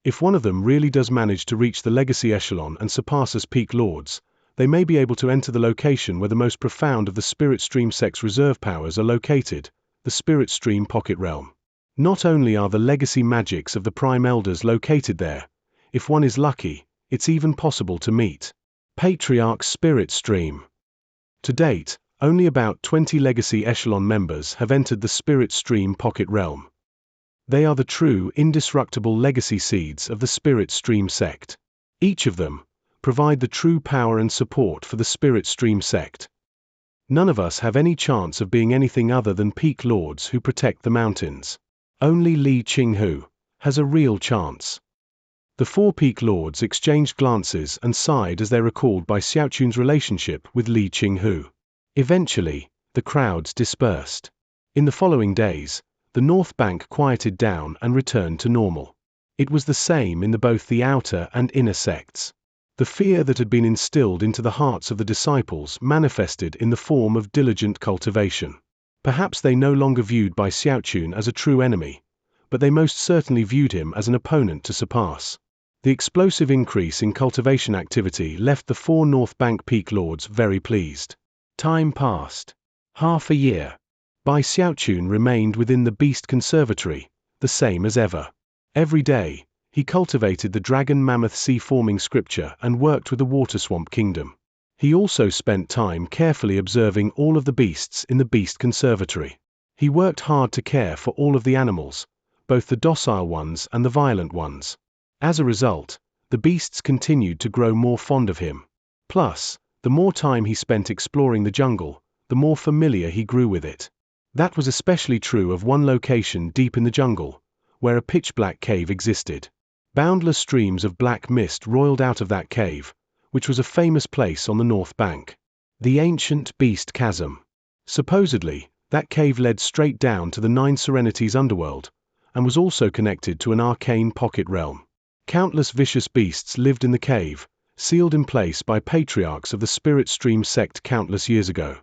If one of them really does manage to reach the legacy echelon and surpass as peak lords, they may be able to enter the location where the most profound of the spirit stream sect's reserve powers are located, the spirit stream pocket realm. Not only are the legacy magics of the prime elders located there, if one is lucky, it's even possible to meet Patriarch's spirit stream. To date, only about 20 legacy echelon members have entered the spirit stream pocket realm. They are the true, indestructible legacy seeds of the spirit stream sect. Each of them provide the true power and support for the spirit stream sect. None of us have any chance of being anything other than peak lords who protect the mountains. Only Li Qinghu has a real chance. The four peak lords exchanged glances and sighed as they recalled Bai Xiaochun's relationship with Li Qinghu. Eventually, the crowds dispersed. In the following days, the North Bank quieted down and returned to normal. It was the same in both the outer and inner sects. The fear that had been instilled into the hearts of the disciples manifested in the form of diligent cultivation. Perhaps they no longer viewed Bai Xiaochun as a true enemy, but they most certainly viewed him as an opponent to surpass. The explosive increase in cultivation activity left the four North Bank peak lords very pleased. Time passed. Half a year. Bai Xiaochun remained within the Beast Conservatory, the same as ever. Every day, he cultivated the Dragon Mammoth Sea-forming scripture and worked with the Water Swamp Kingdom. He also spent time carefully observing all of the beasts in the Beast Conservatory. He worked hard to care for all of the animals, both the docile ones and the violent ones. As a result, the beasts continued to grow more fond of him. Plus, the more time he spent exploring the jungle, the more familiar he grew with it. That was especially true of one location deep in the jungle, where a pitch-black cave existed. Boundless streams of black mist roiled out of that cave, which was a famous place on the North Bank. The ancient beast chasm. Supposedly, that cave led straight down to the Nine Serenities underworld, and was also connected to an arcane pocket realm. Countless vicious beasts lived in the cave, sealed in place by patriarchs of the Spirit Stream sect countless years ago.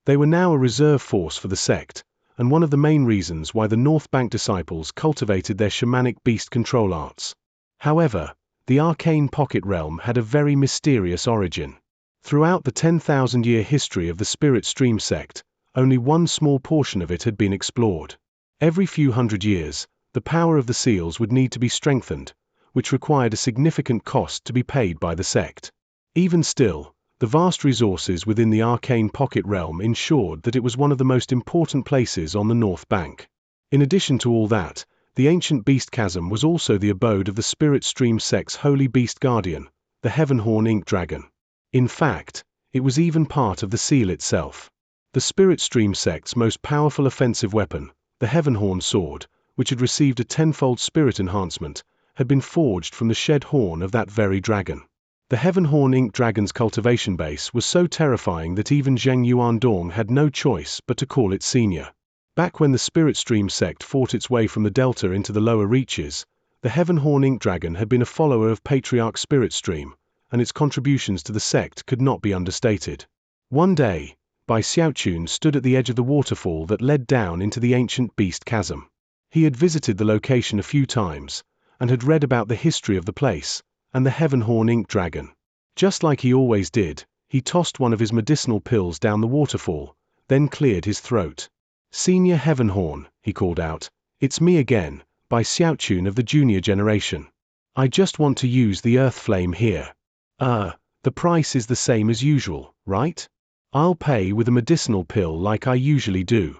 They were now a reserve force for the sect, and one of the main reasons why the North Bank disciples cultivated their shamanic beast control arts. However, the arcane pocket realm had a very mysterious origin. Throughout the 10,000-year history of the Spirit Stream sect, only one small portion of it had been explored. Every few hundred years, the power of the seals would need to be strengthened, which required a significant cost to be paid by the sect. Even still, the vast resources within the arcane pocket realm ensured that it was one of the most important places on the North Bank. In addition to all that, the ancient beast chasm was also the abode of the Spirit Stream sect's holy beast guardian, the Heavenhorn Ink Dragon. In fact, it was even part of the seal itself. The Spirit Stream sect's most powerful offensive weapon, the Heavenhorn sword, which had received a tenfold spirit enhancement, had been forged from the shed horn of that very dragon. The Heavenhorn Ink Dragon's cultivation base was so terrifying that even Zheng Yuandong had no choice but to call it senior. Back when the Spirit Stream sect fought its way from the Delta into the lower reaches, the Heavenhorn Ink Dragon had been a follower of Patriarch Spirit Stream, and its contributions to the sect could not be understated. One day, Bai Xiaochun stood at the edge of the waterfall that led down into the ancient beast chasm. He had visited the location a few times, and had read about the history of the place, and the Heavenhorn Ink Dragon. Just like he always did, he tossed one of his medicinal pills down the waterfall, then cleared his throat. "Senior Heavenhorn," he called out, "it's me again, Bai Xiaochun of the junior generation. I just want to use the earth flame here." The price is the same as usual, right? I'll pay with a medicinal pill like I usually do."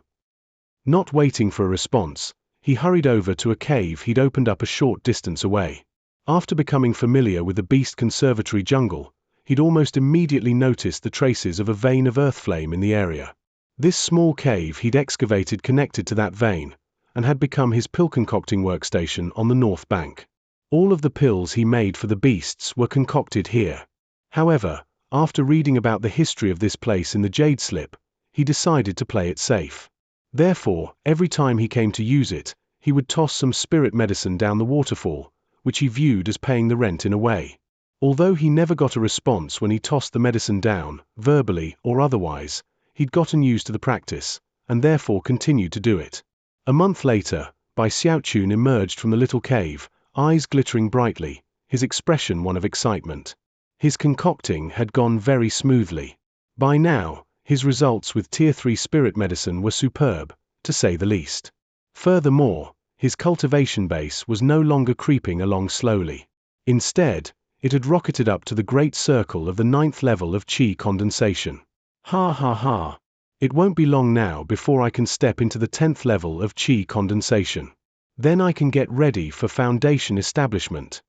Not waiting for a response, he hurried over to a cave he'd opened up a short distance away. After becoming familiar with the Beast Conservatory jungle, he'd almost immediately noticed the traces of a vein of earth flame in the area. This small cave he'd excavated connected to that vein, and had become his pill concocting workstation on the North Bank. All of the pills he made for the beasts were concocted here. However, after reading about the history of this place in the Jade Slip, he decided to play it safe. Therefore, every time he came to use it, he would toss some spirit medicine down the waterfall, which he viewed as paying the rent in a way. Although he never got a response when he tossed the medicine down, verbally or otherwise, he'd gotten used to the practice, and therefore continued to do it. A month later, Bai Xiaochun emerged from the little cave, eyes glittering brightly, his expression one of excitement. His concocting had gone very smoothly. By now, his results with Tier 3 spirit medicine were superb, to say the least. Furthermore, his cultivation base was no longer creeping along slowly. Instead, it had rocketed up to the great circle of the 9th level of Qi condensation. Ha ha ha. It won't be long now before I can step into the 10th level of Qi condensation. Then I can get ready for foundation establishment.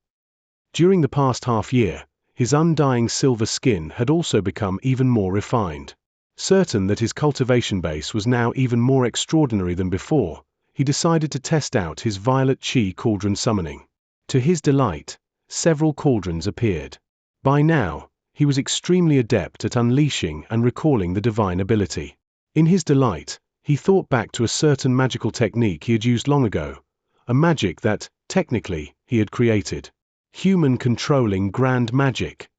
During the past half year, his undying silver skin had also become even more refined. Certain that his cultivation base was now even more extraordinary than before, he decided to test out his violet Qi cauldron summoning. To his delight, several cauldrons appeared. By now, he was extremely adept at unleashing and recalling the divine ability. In his delight, he thought back to a certain magical technique he had used long ago, a magic that, technically, he had created. Human controlling grand magic.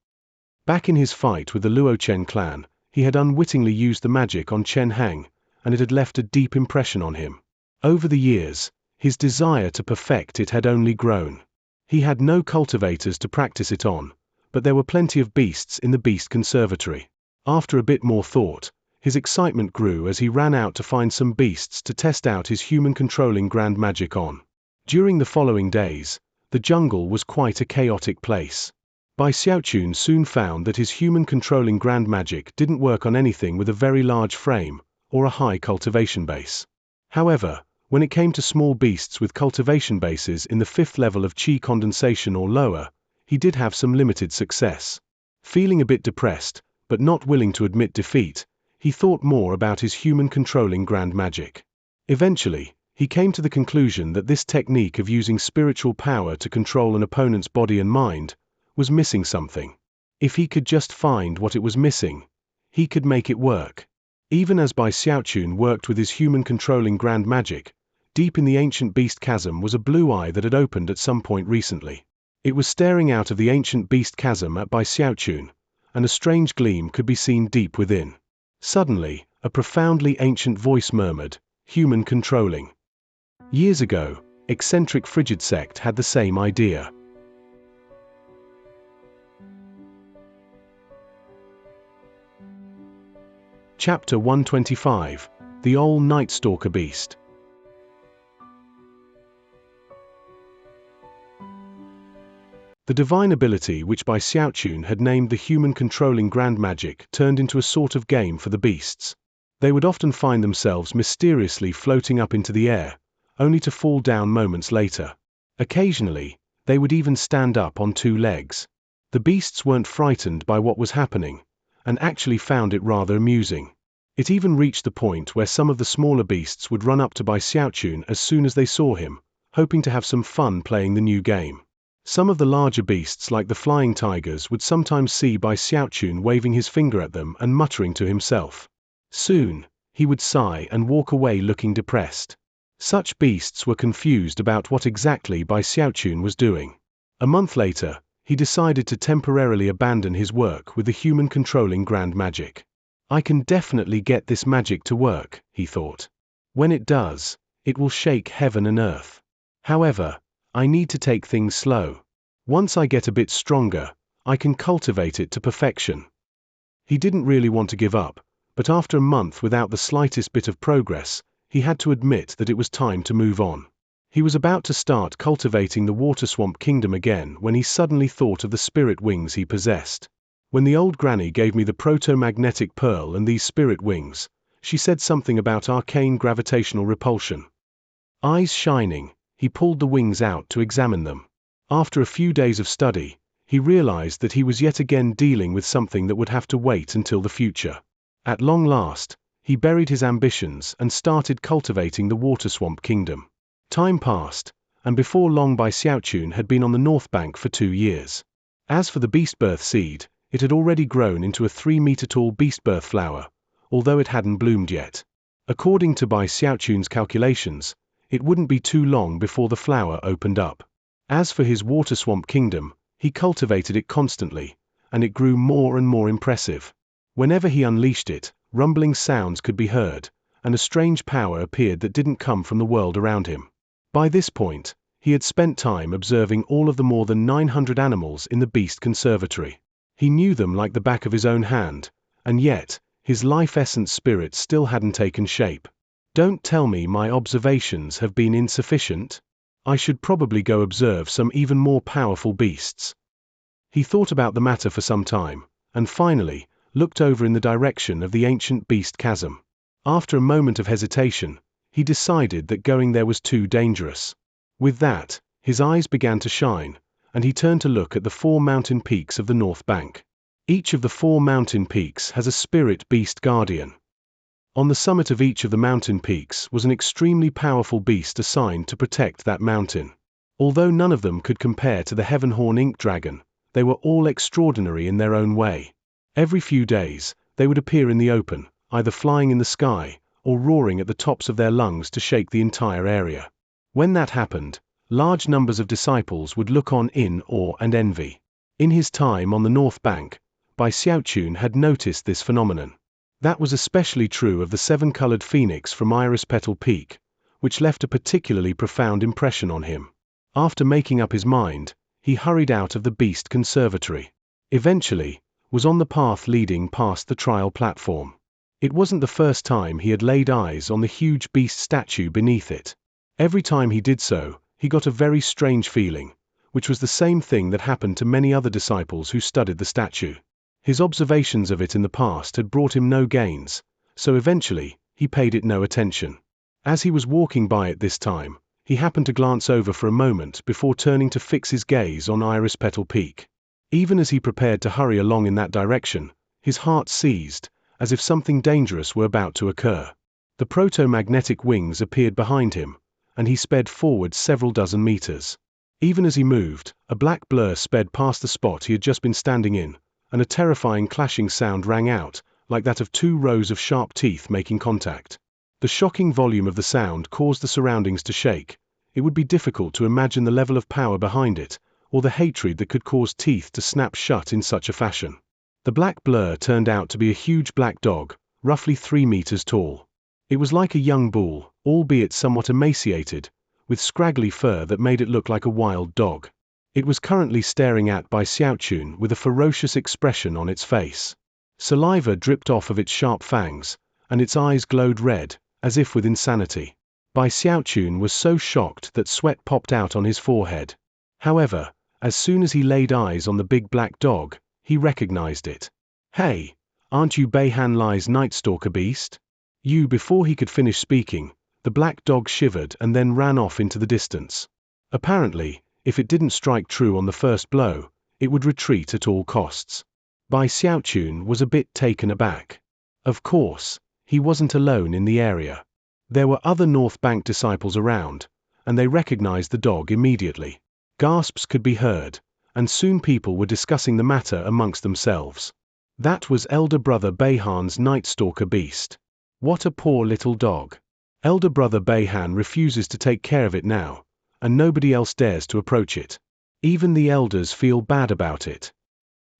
Back in his fight with the Luochen clan, he had unwittingly used the magic on Chen Hang, and it had left a deep impression on him. Over the years, his desire to perfect it had only grown. He had no cultivators to practice it on, but there were plenty of beasts in the Beast Conservatory. After a bit more thought, his excitement grew as he ran out to find some beasts to test out his human controlling grand magic on. During the following days, the jungle was quite a chaotic place. Bai Xiaochun soon found that his human controlling grand magic didn't work on anything with a very large frame, or a high cultivation base. However, when it came to small beasts with cultivation bases in the 5th level of Qi condensation or lower, he did have some limited success. Feeling a bit depressed, but not willing to admit defeat, he thought more about his human controlling grand magic. Eventually, he came to the conclusion that this technique of using spiritual power to control an opponent's body and mind was missing something. If he could just find what it was missing, He could make it work. Even as Bai Xiaochun worked with his human-controlling grand magic, deep in the ancient beast chasm was a blue eye that had opened at some point recently. It was staring out of the ancient beast chasm at Bai Xiaochun, and a strange gleam could be seen deep within. Suddenly, a profoundly ancient voice murmured, "Human controlling." Years ago, eccentric frigid sect had the same idea. Chapter 125, The Old Night Stalker Beast. The divine ability which Bai Xiaochun had named the human-controlling grand magic turned into a sort of game for the beasts. They would often find themselves mysteriously floating up into the air, only to fall down moments later. Occasionally, they would even stand up on two legs. The beasts weren't frightened by what was happening, and actually found it rather amusing. It even reached the point where some of the smaller beasts would run up to Bai Xiaochun as soon as they saw him, hoping to have some fun playing the new game. Some of the larger beasts like the flying tigers would sometimes see Bai Xiaochun waving his finger at them and muttering to himself. Soon, he would sigh and walk away looking depressed. Such beasts were confused about what exactly Bai Xiaochun was doing. A month later, he decided to temporarily abandon his work with the human-controlling grand magic. "I can definitely get this magic to work," he thought. "When it does, it will shake heaven and earth. However, I need to take things slow. Once I get a bit stronger, I can cultivate it to perfection." He didn't really want to give up, but after a month without the slightest bit of progress, he had to admit that it was time to move on. He was about to start cultivating the water swamp kingdom again when he suddenly thought of the spirit wings he possessed. "When the old granny gave me the proto-magnetic pearl and these spirit wings, she said something about arcane gravitational repulsion." Eyes shining, he pulled the wings out to examine them. After a few days of study, he realized that he was yet again dealing with something that would have to wait until the future. At long last, he buried his ambitions and started cultivating the water swamp kingdom. Time passed, and before long Bai Xiaochun had been on the North Bank for 2 years. As for the beast birth seed, it had already grown into a 3-meter-tall beast birth flower, although it hadn't bloomed yet. According to Bai Xiaochun's calculations, it wouldn't be too long before the flower opened up. As for his water swamp kingdom, he cultivated it constantly, and it grew more and more impressive. Whenever he unleashed it, rumbling sounds could be heard, and a strange power appeared that didn't come from the world around him. By this point, he had spent time observing all of the more than 900 animals in the beast conservatory. He knew them like the back of his own hand, and yet, his life essence spirit still hadn't taken shape. "Don't tell me my observations have been insufficient. I should probably go observe some even more powerful beasts." He thought about the matter for some time, and finally, looked over in the direction of the ancient beast chasm. After a moment of hesitation, he decided that going there was too dangerous. With that, his eyes began to shine, and he turned to look at the 4 mountain peaks of the North Bank. Each of the 4 mountain peaks has a spirit beast guardian. On the summit of each of the mountain peaks was an extremely powerful beast assigned to protect that mountain. Although none of them could compare to the Heavenhorn Ink Dragon, they were all extraordinary in their own way. Every few days, they would appear in the open, either flying in the sky, or roaring at the tops of their lungs to shake the entire area. When that happened, large numbers of disciples would look on in awe and envy. In his time on the North Bank, Bai Xiaochun had noticed this phenomenon. That was especially true of the 7-colored phoenix from Iris Petal Peak, which left a particularly profound impression on him. After making up his mind, he hurried out of the beast conservatory. Eventually, was on the path leading past the trial platform. It wasn't the first time he had laid eyes on the huge beast statue beneath it. Every time he did so, he got a very strange feeling, which was the same thing that happened to many other disciples who studied the statue. His observations of it in the past had brought him no gains, so eventually, he paid it no attention. As he was walking by it this time, he happened to glance over for a moment before turning to fix his gaze on Iris Petal Peak. Even as he prepared to hurry along in that direction, his heart seized, as if something dangerous were about to occur. The proto-magnetic wings appeared behind him, and he sped forward several dozen meters. Even as he moved, a black blur sped past the spot he had just been standing in, and a terrifying clashing sound rang out, like that of two rows of sharp teeth making contact. The shocking volume of the sound caused the surroundings to shake. It would be difficult to imagine the level of power behind it, or the hatred that could cause teeth to snap shut in such a fashion. The black blur turned out to be a huge black dog, roughly 3 meters tall. It was like a young bull, albeit somewhat emaciated, with scraggly fur that made it look like a wild dog. It was currently staring at Bai Xiaochun with a ferocious expression on its face. Saliva dripped off of its sharp fangs, and its eyes glowed red, as if with insanity. Bai Xiaochun was so shocked that sweat popped out on his forehead. However, as soon as he laid eyes on the big black dog, he recognized it. "Hey, aren't you Beihan Lai's Night Stalker beast?" Before he could finish speaking, the black dog shivered and then ran off into the distance. Apparently, if it didn't strike true on the first blow, it would retreat at all costs. Bai Xiaochun was a bit taken aback. Of course, he wasn't alone in the area. There were other North Bank disciples around, and they recognized the dog immediately. Gasps could be heard, and soon people were discussing the matter amongst themselves. That was elder brother Beihan's Night Stalker beast. What a poor little dog. Elder brother Beihan refuses to take care of it now, and nobody else dares to approach it. Even the elders feel bad about it.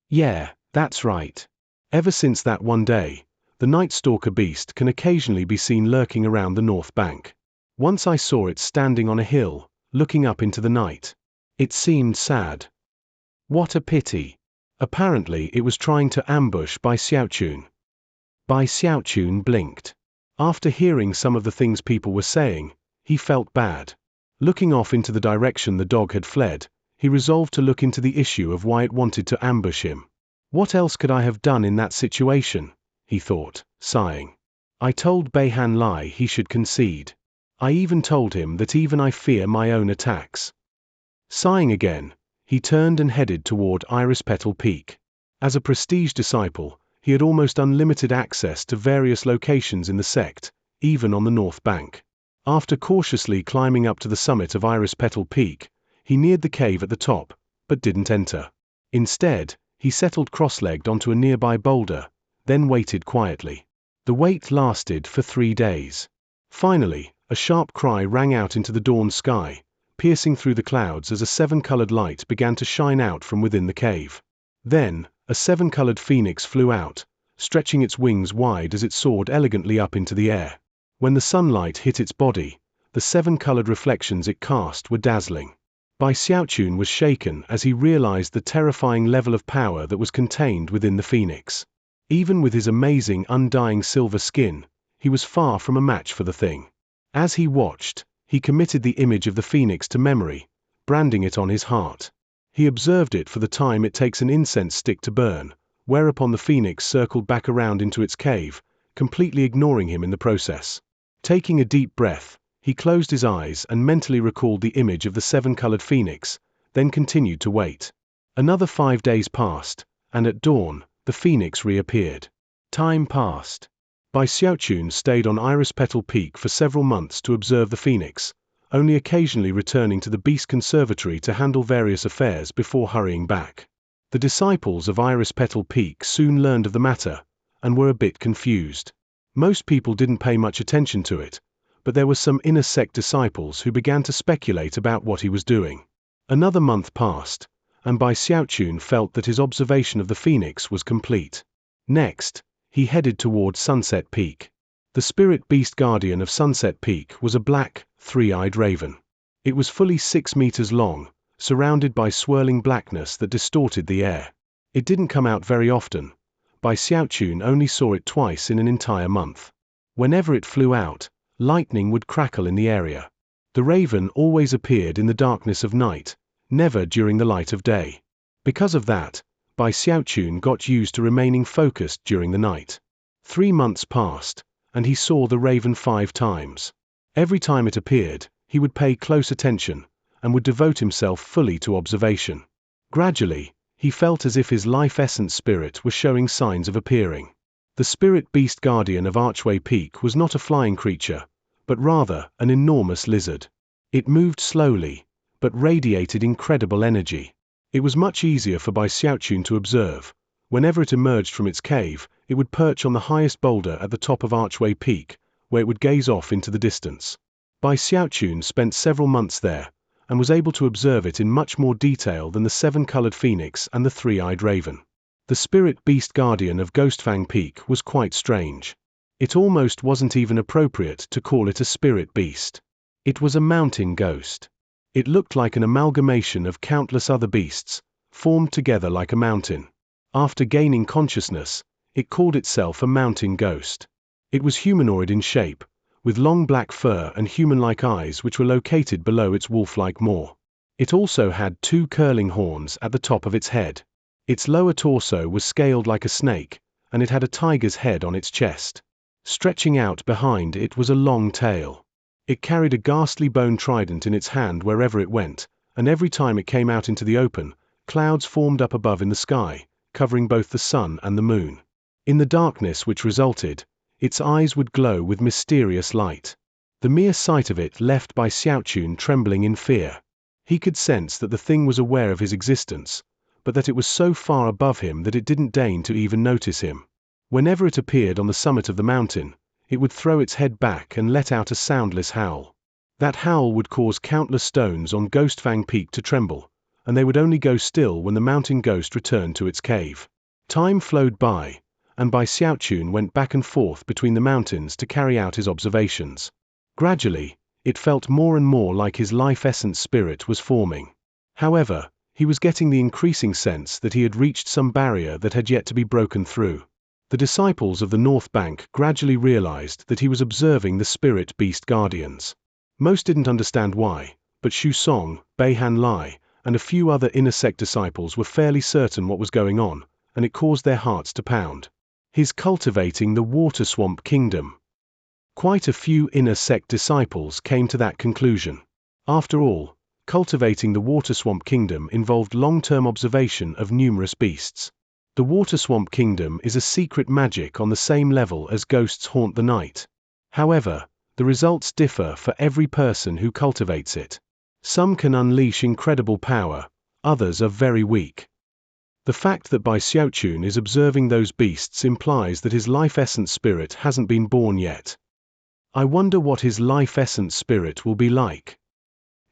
Yeah, that's right. Ever since that one day, the Night Stalker beast can occasionally be seen lurking around the North Bank. Once I saw it standing on a hill, looking up into the night. It seemed sad. What a pity. Apparently it was trying to ambush Bai Xiaochun. Bai Xiaochun blinked. After hearing some of the things people were saying, he felt bad. Looking off into the direction the dog had fled, he resolved to look into the issue of why it wanted to ambush him. What else could I have done in that situation? He thought, sighing. I told Beihan Lai he should concede. I even told him that even I fear my own attacks. Sighing again, he turned and headed toward Iris Petal Peak. As a prestige disciple, he had almost unlimited access to various locations in the sect, even on the North Bank. After cautiously climbing up to the summit of Iris Petal Peak, he neared the cave at the top, but didn't enter. Instead, he settled cross-legged onto a nearby boulder, then waited quietly. The wait lasted for 3 days. Finally, a sharp cry rang out into the dawn sky, piercing through the clouds as a 7-colored light began to shine out from within the cave. Then, a 7-colored phoenix flew out, stretching its wings wide as it soared elegantly up into the air. When the sunlight hit its body, the 7-colored reflections it cast were dazzling. Bai Xiaochun was shaken as he realized the terrifying level of power that was contained within the phoenix. Even with his amazing undying silver skin, he was far from a match for the thing. As he watched, he committed the image of the phoenix to memory, branding it on his heart. He observed it for the time it takes an incense stick to burn, whereupon the phoenix circled back around into its cave, completely ignoring him in the process. Taking a deep breath, he closed his eyes and mentally recalled the image of the 7-colored phoenix, then continued to wait. Another 5 days passed, and at dawn, the phoenix reappeared. Time passed. Bai Xiaochun stayed on Iris Petal Peak for several months to observe the phoenix, only occasionally returning to the Beast Conservatory to handle various affairs before hurrying back. The disciples of Iris Petal Peak soon learned of the matter, and were a bit confused. Most people didn't pay much attention to it, but there were some inner sect disciples who began to speculate about what he was doing. Another month passed, and Bai Xiaochun felt that his observation of the phoenix was complete. Next, he headed toward Sunset Peak. The spirit beast guardian of Sunset Peak was a black, 3-eyed raven. It was fully 6 meters long, surrounded by swirling blackness that distorted the air. It didn't come out very often. Bai Xiaochun only saw it twice in an entire month. Whenever it flew out, lightning would crackle in the area. The raven always appeared in the darkness of night, never during the light of day. Because of that, Bai Xiaochun got used to remaining focused during the night. 3 months passed, and he saw the raven 5 times. Every time it appeared, he would pay close attention, and would devote himself fully to observation. Gradually, he felt as if his life essence spirit was showing signs of appearing. The spirit beast guardian of Archway Peak was not a flying creature, but rather an enormous lizard. It moved slowly, but radiated incredible energy. It was much easier for Bai Xiaochun to observe, Whenever it emerged from its cave, it would perch on the highest boulder at the top of Archway Peak, where it would gaze off into the distance. Bai Xiaochun spent several months there, and was able to observe it in much more detail than the seven-colored phoenix and the three-eyed raven. The spirit beast guardian of Ghostfang Peak was quite strange. It almost wasn't even appropriate to call it a spirit beast. It was a mountain ghost. It looked like an amalgamation of countless other beasts, formed together like a mountain. After gaining consciousness, it called itself a mountain ghost. It was humanoid in shape, with long black fur and human-like eyes which were located below its wolf-like maw. It also had two curling horns at the top of its head. Its lower torso was scaled like a snake, and it had a tiger's head on its chest. Stretching out behind it was a long tail. It carried a ghastly bone trident in its hand wherever it went, and every time it came out into the open, clouds formed up above in the sky, covering both the sun and the moon. In the darkness which resulted, its eyes would glow with mysterious light. The mere sight of it left Bai Xiaochun trembling in fear. He could sense that the thing was aware of his existence, but that it was so far above him that it didn't deign to even notice him. Whenever it appeared on the summit of the mountain, it would throw its head back and let out a soundless howl. That howl would cause countless stones on Ghostfang Peak to tremble, and they would only go still when the mountain ghost returned to its cave. Time flowed by, and Bai Xiaochun went back and forth between the mountains to carry out his observations. Gradually, it felt more and more like his life essence spirit was forming. However, he was getting the increasing sense that he had reached some barrier that had yet to be broken through. The disciples of the North Bank gradually realized that he was observing the spirit beast guardians. Most didn't understand why, but Xu Song, Beihan Lai, and a few other inner sect disciples were fairly certain what was going on, and it caused their hearts to pound. He's cultivating the Water Swamp Kingdom. Quite a few inner sect disciples came to that conclusion. After all, cultivating the Water Swamp Kingdom involved long-term observation of numerous beasts. The Water Swamp Kingdom is a secret magic on the same level as ghosts haunt the night. However, the results differ for every person who cultivates it. Some can unleash incredible power, others are very weak. The fact that Bai Xiaochun is observing those beasts implies that his life essence spirit hasn't been born yet. I wonder what his life essence spirit will be like.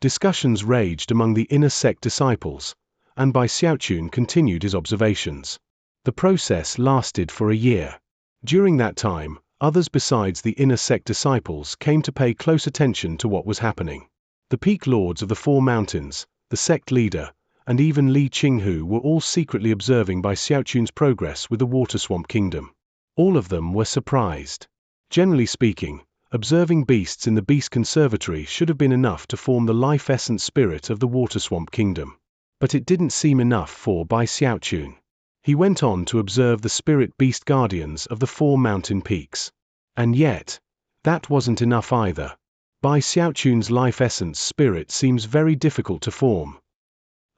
Discussions raged among the inner sect disciples, and Bai Xiaochun continued his observations. The process lasted for a year. During that time, others besides the inner sect disciples came to pay close attention to what was happening. The peak lords of the Four Mountains, the sect leader, and even Li Qinghu were all secretly observing Bai Xiaochun's progress with the Water Swamp Kingdom. All of them were surprised. Generally speaking, observing beasts in the Beast Conservatory should have been enough to form the life essence spirit of the Water Swamp Kingdom. But it didn't seem enough for Bai Xiaochun. He went on to observe the spirit beast guardians of the four mountain peaks. And yet, that wasn't enough either. Bai Xiaochun's life essence spirit seems very difficult to form.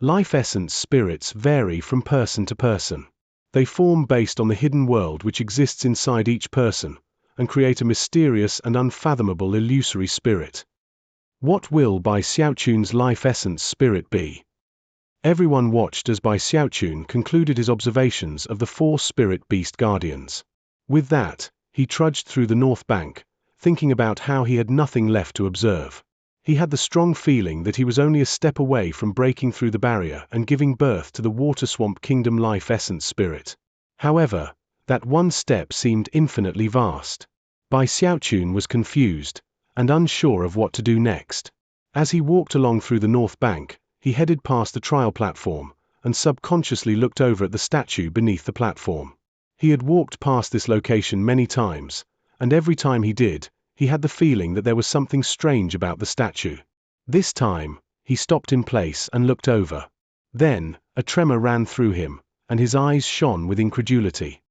Life essence spirits vary from person to person. They form based on the hidden world which exists inside each person, and create a mysterious and unfathomable illusory spirit. What will Bai Xiaochun's life essence spirit be? Everyone watched as Bai Xiaochun concluded his observations of the four spirit beast guardians. With that, he trudged through the North Bank, thinking about how he had nothing left to observe. He had the strong feeling that he was only a step away from breaking through the barrier and giving birth to the Water Swamp Kingdom life essence spirit. However, that one step seemed infinitely vast. Bai Xiaochun was confused, and unsure of what to do next. As he walked along through the North Bank, he headed past the trial platform, and subconsciously looked over at the statue beneath the platform. He had walked past this location many times, and every time he did, he had the feeling that there was something strange about the statue. This time, he stopped in place and looked over. Then, a tremor ran through him, and his eyes shone with incredulity.